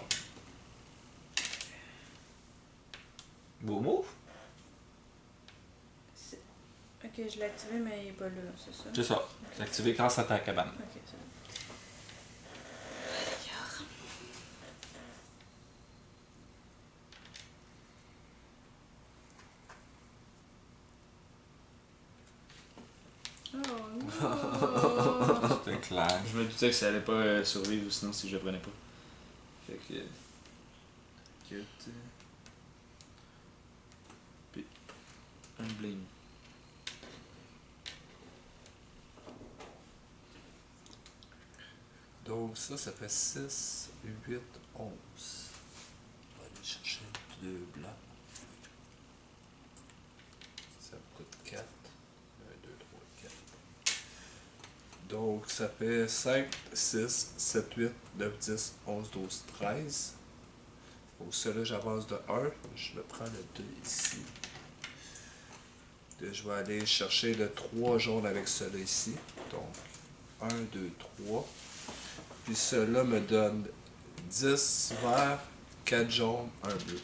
Beau move. Ok, je l'ai activé, mais il n'est pas là, c'est ça? C'est ça. C'est activé grâce à ta cabane. Ok, c'est bon. Oh, C'était clair. Je me doutais que ça allait pas survivre sinon si je le prenais pas. Fait que. 4. Puis. Un blame. Donc ça fait 6, 8, 11. On va aller chercher 2. Donc, ça fait 5, 6, 7, 8, 9, 10, 11, 12, 13. Donc, celui-là, j'avance de 1. Je me prends le 2 ici. Là, je vais aller chercher le 3 jaune avec celui-là ici. Donc, 1, 2, 3. Puis, celui-là me donne 10 verts, 4 jaunes, 1 bleu.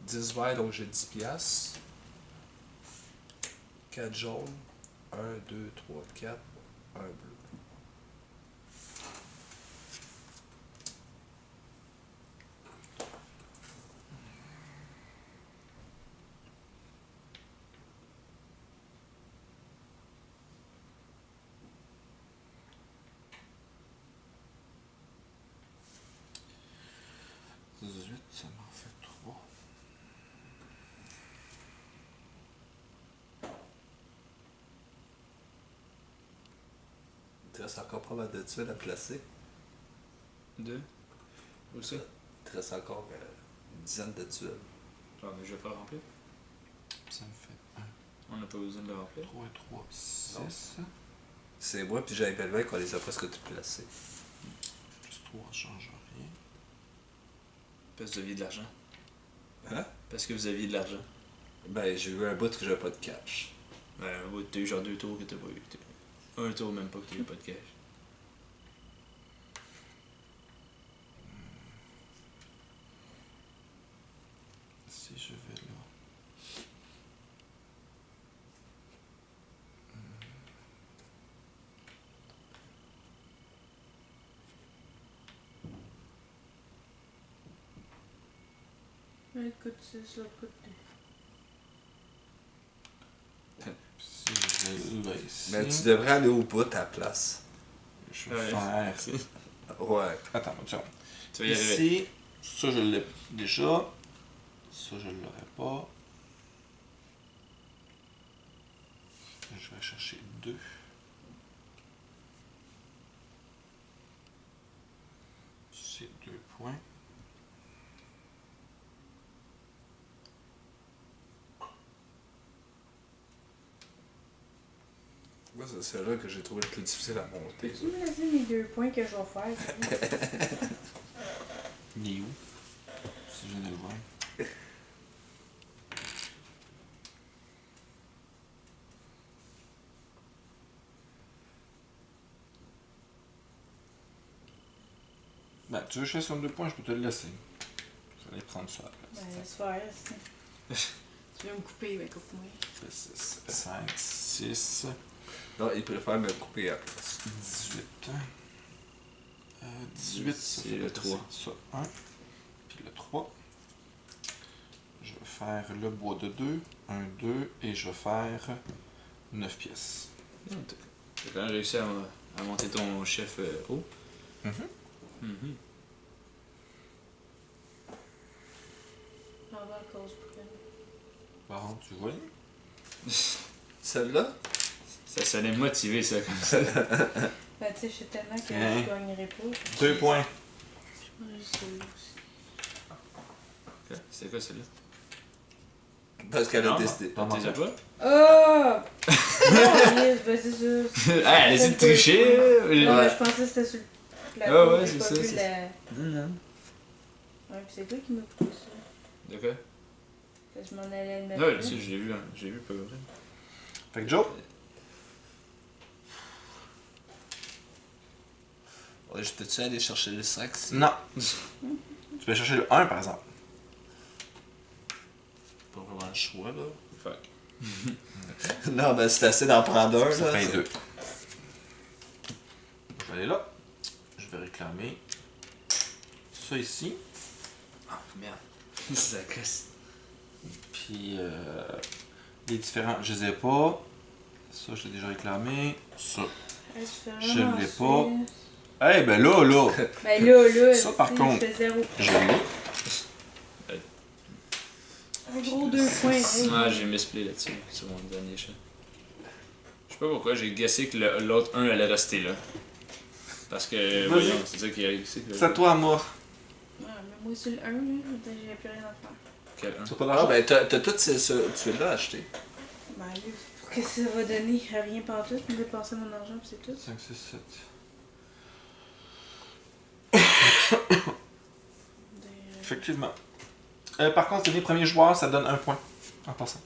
10 verts, donc j'ai 10 piastres. 4 jaunes. 1, 2, 3, 4. 1 bleu. Ça m'en fait 3. Il te reste encore pas mal de tuiles à placer. 2. Où ça? Il te reste encore une dizaine de tuiles. Ah, mais je vais pas le remplir. Ça me fait 1, On n'a pas besoin de le remplir. 3 et 3, 6. C'est moi puis j'avais Belvin qu'on les a presque toutes placées. Plus 3, ça change rien. Parce que vous aviez de l'argent. Hein? Parce que vous aviez de l'argent. Ben, j'ai eu un bout que j'avais pas de cash. Ouais, t'as eu genre 2 tours que t'as pas eu. Un tour même pas que t'as eu pas de cash. Si je vais là. Un coûte 6, l'autre coûte 2. Si je vais là ici. Mais tu devrais aller au bout à la place. Je vais faire. Ouais. Attends, tiens. Tu vas y arriver. Ici, ça je l'ai déjà. Ça je l'aurais pas. Je vais chercher 2. C'est 2 points. Moi, c'est celle-là que j'ai trouvé le plus difficile à monter. Peux-tu me laisser mes 2 points que je vais faire? Il est où? Si je viens de le voir. Ben, tu veux que je fasse sur 2 points, je peux te le laisser. Je vais aller prendre ça à la Ben, place. laisse faire, c'est- Tu veux me couper, ben coupe-moi. 6, 5, 6, Non, il préfère me couper à la place. 18. 18, ça C'est fait le passer 3. Ça, 1. Puis le 3. Je vais faire le bois de 2. 1, 2. Et je vais faire 9 pièces. T'as quand même réussi à monter ton chef haut. Mhm. Mhm. On va à cause pour elle. Bon, tu vois? Celle-là? Ça sonnait motivé, ça, comme ça. Ben, tu sais, je sais tellement que Hein? je gagnerai pas. 2 points. Je mange celui-là aussi. C'était quoi, celle-là? Parce qu'elle a Non, décidé. Pas T'es déjà pas? Oh! Non, yes, ben c'est ça. Ah, allez-y de tricher! Non, mais Ouais. je pensais que c'était sur le plateau. Ah ouais, j'ai c'est pas ça, vu c'est la... Non, non. Ouais, puis c'est toi qui m'as coupé ça. De quoi? Fait que je m'en allais le mettre. Ouais, là. si, je l'ai vu, hein. J'ai vu, pas vrai. Fait que Joe, Ouais, je peux-tu aller chercher le 5? non. Tu vas chercher le 1 par exemple. Pas vraiment le choix, là. Fuck. Non, mais c'est assez d'en prendre un, Ça là. fait 2. Je vais aller là. Je vais réclamer ça ici. Ah, merde. Ça casse. Puis les différents, je les ai pas. Ça, je l'ai déjà réclamé. Ça. Hey, tu fais Je vraiment l'ai ça. pas. Eh ben là. Ben là, Ça, par si, contre, je fais 0. Je l'ai. Un gros 2 points. Hey. Ah, j'ai misplay là-dessus, sur mon dernier chat. Je sais pas pourquoi, j'ai guessé que l'autre 1 allait rester là. Parce que, Vas-y. voyons, c'est ça qui a réussi. C'est à toi, à moi. Ouais, mais moi, sur le 1, là, j'ai plus rien à faire. Quel 1? Tu as pas Ah, d'argent? ben, t'as toutes ces tuiles-là achetées. Ben, là, qu'est-ce que ça va donner? Rien pantoute, je vais dépenser mon argent, puis c'est tout. 5, 6, 7. Effectivement. Par contre, les premiers joueurs, ça donne 1 point. En passant.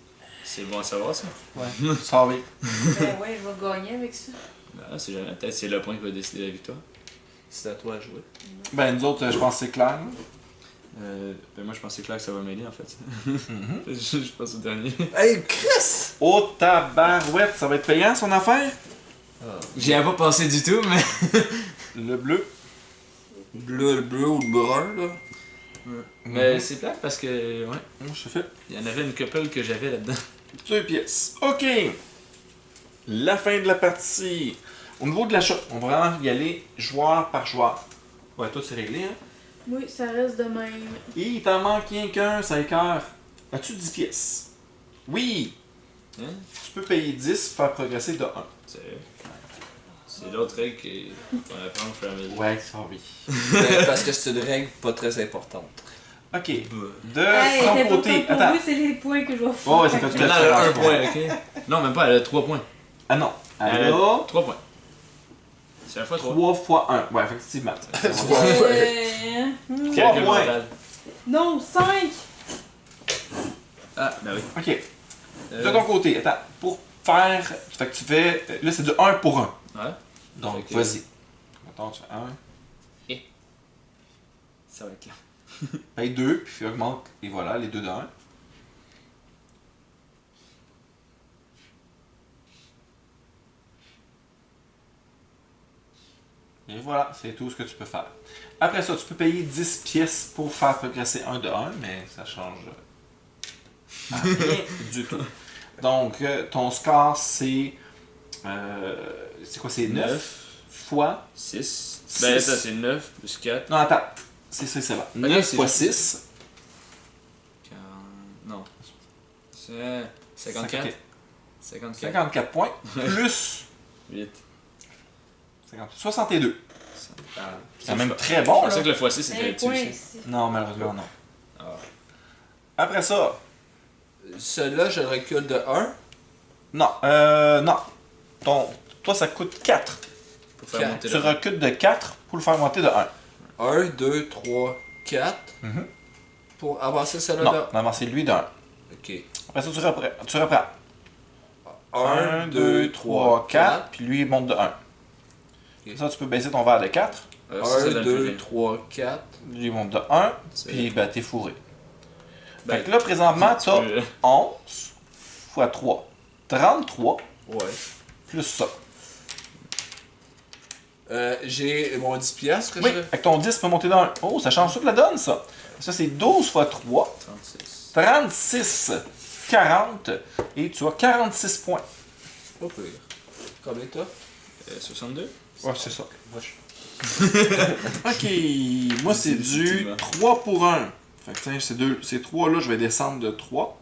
C'est bon à savoir ça. Ouais. Sorry. Ben ouais, je vais gagner avec ça. Ben, c'est jamais. Peut-être c'est le point qui va décider la victoire. C'est à toi de jouer. Ben, nous autres, je pense que c'est clair. Ben moi je pensais clair que ça va m'aider en fait. Mhm. Je passe au dernier. Hey, Chris! Oh tabarouette, ça va être payant son affaire? J'y ai pas pensé du tout, mais. Le bleu. Le bleu ou le brun, là. Mais c'est plate parce que. Ouais. Je te fais Il y en avait une couple que j'avais là-dedans. 2 pièces. OK. La fin de la partie. Au niveau de l'achat, on va vraiment y aller joueur par joueur. Ouais, toi, c'est réglé, hein? Oui, ça reste de même. Et il t'en manque rien qu'un, 5 heures. As-tu 10 pièces? Oui! Hein? Tu peux payer 10 pour faire progresser de 1. C'est l'autre règle qu'on apprend au fur et à mesure. Ouais, sorry. Parce que c'est une règle pas très importante. OK. De Hey, ton c'est important côté. pour Attends. vous, c'est les points que je vais faire. Oh, ouais, ça fait tout Elle à a fait un point, ok? Non, même pas, elle a 3 points. Ah non. Elle Alors, a 3 points. C'est un fois 3. 3 fois 1. Ouais, effectivement. Hmm. Trois points. Non, 5! Ah, ben oui. OK. De ton côté, attends. Pour faire. Fait que tu fais. Là, c'est de 1 pour 1. Ouais. Donc, Fait que- vas-y. Attends, tu fais 1. Ça va être là. Paye 2, puis augmente. Et voilà, les deux de 1. Et voilà, c'est tout ce que tu peux faire. Après ça, tu peux payer 10 pièces pour faire progresser un de 1, mais ça change rien du tout. Donc, ton score, c'est... c'est quoi, c'est 9 fois... 6. Six. Ben ça, c'est 9 plus 4. Non, attends. C'est ça. 9 c'est fois juste- 6. Non. C'est 54. 54. 54 points. Plus 8. 62. Ah, C'est même très bon, Je pensais là. que le x6 c'était Un là-dessus point aussi. ici. Non, malheureusement, non. Ah. Après ça, Celui-là, je le recule de 1. non. Toi, ça coûte 4. Pour faire Quatre. monter Tu le. recules de 4 pour le faire monter de 1. 1, 2, 3, 4. Mhm. Pour avancer celui-là Non, de on va avancer lui de 1. Ok. Après ça, tu reprends. 1, 2, 3, 4. Puis lui, il monte de 1. Ça, tu peux baisser ton verre de 4. Ça 1, donne 2, plus 3, 4. Lui, il monte de 1. C'est- Puis, ben, t'es fourré. Ben, Fait que là, présentement, tu tu as peux- 11 fois 3. 33 Ouais. plus ça. J'ai mon 10 piastres que Oui, je... avec ton 10, tu peux monter de 1. Oh, ça change toute la donne, ça. Ça, c'est 12 fois 3. 36. 36, 40, et tu as 46 points. Pas pire. Combien t'as? 62. Ouais, c'est ça. Ok, moi c'est du Effectivement. 3 pour 1. Fait que tiens, ces 3 là, je vais descendre de 3.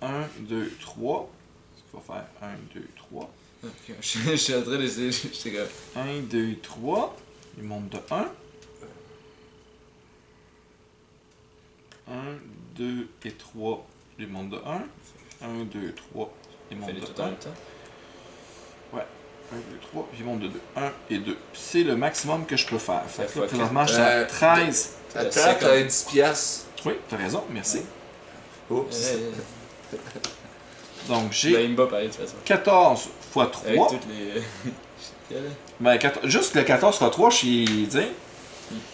1, 2, 3. Ce qu'on va faire 1, 2, 3. Ok, je suis en train d'essayer. J'étais comme. 1, 2, 3. Il monte de 1. 1, 2 et 3. Il monte de 1. 1, 2, 3. Il monte Fais les de tout en 1. même temps. 1, 2, 3, puis il monte de 2. 1 et 2. C'est le maximum que je peux faire. Fait que là, Fait que- présentement, je suis à 13. Attends, 50. t'as 10 piastres. Oui, t'as raison, merci. Oups. Donc, Ben, j'ai il me bat pareil de toute façon. 14 fois Avec 3. toutes les. Ben, juste le 14 fois 3, je suis dit.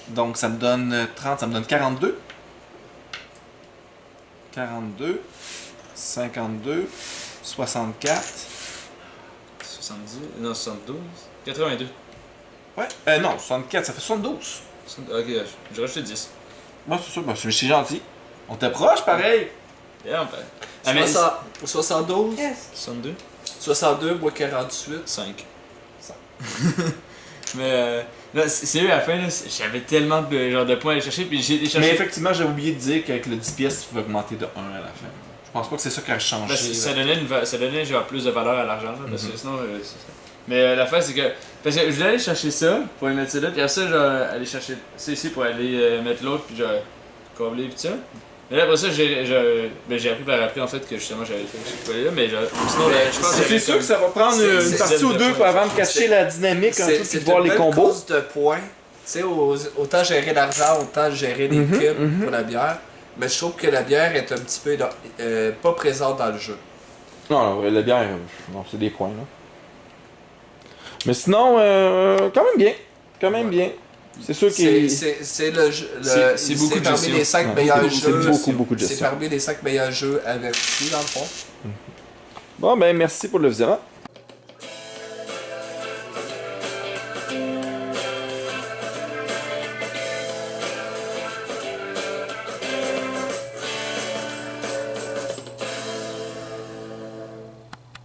Donc, ça me donne 30, ça me donne 42. 42, 52, 64. 70. Non, 72. 82. Ouais, non, 64, ça fait 72. Ok, j'ai rajouté 10. Moi, c'est ça, ben, c'est gentil. On t'approche pareil. Yeah, ben. Ah, mais. 72. Presque. 62. 62, moi 48. 5. Mais là, c'est à la fin, là, j'avais tellement de, genre, de points à aller chercher, puis j'ai été Mais chercher. effectivement, j'ai oublié de dire qu'avec le 10 pièces, tu pouvais augmenter de 1 à la fin. Je pense pas que c'est ça qui a changé. Parce que là. ça donnait genre plus de valeur à l'argent, là, parce que sinon, c'est ça. Mais l'affaire, c'est que. Parce que je voulais aller chercher ça pour aller mettre ça là, puis après ça, genre, aller chercher ça ici pour aller mettre l'autre, puis genre, combler, pis ça. Mais là, après ça, j'ai appris par après en fait que justement j'avais fait ce là mais sinon, je pense que C'est sûr que ça va prendre une partie ou deux pour avant de cacher la dynamique un peu puis de voir les combos. Cause de points. Tu sais, autant gérer l'argent, autant gérer les cubes pour la bière. Mais je trouve que la bière est un petit peu pas présente dans le jeu. Non, la bière, non, c'est des points là. Mais sinon, quand même bien. Quand même bien. C'est sûr qu'il c'est le jeu. C'est beaucoup de parmi gestion. les 5 meilleurs jeux. C'est beaucoup de C'est gestion. parmi les 5 meilleurs jeux avertis dans le fond. Bon, ben merci pour le visionnement.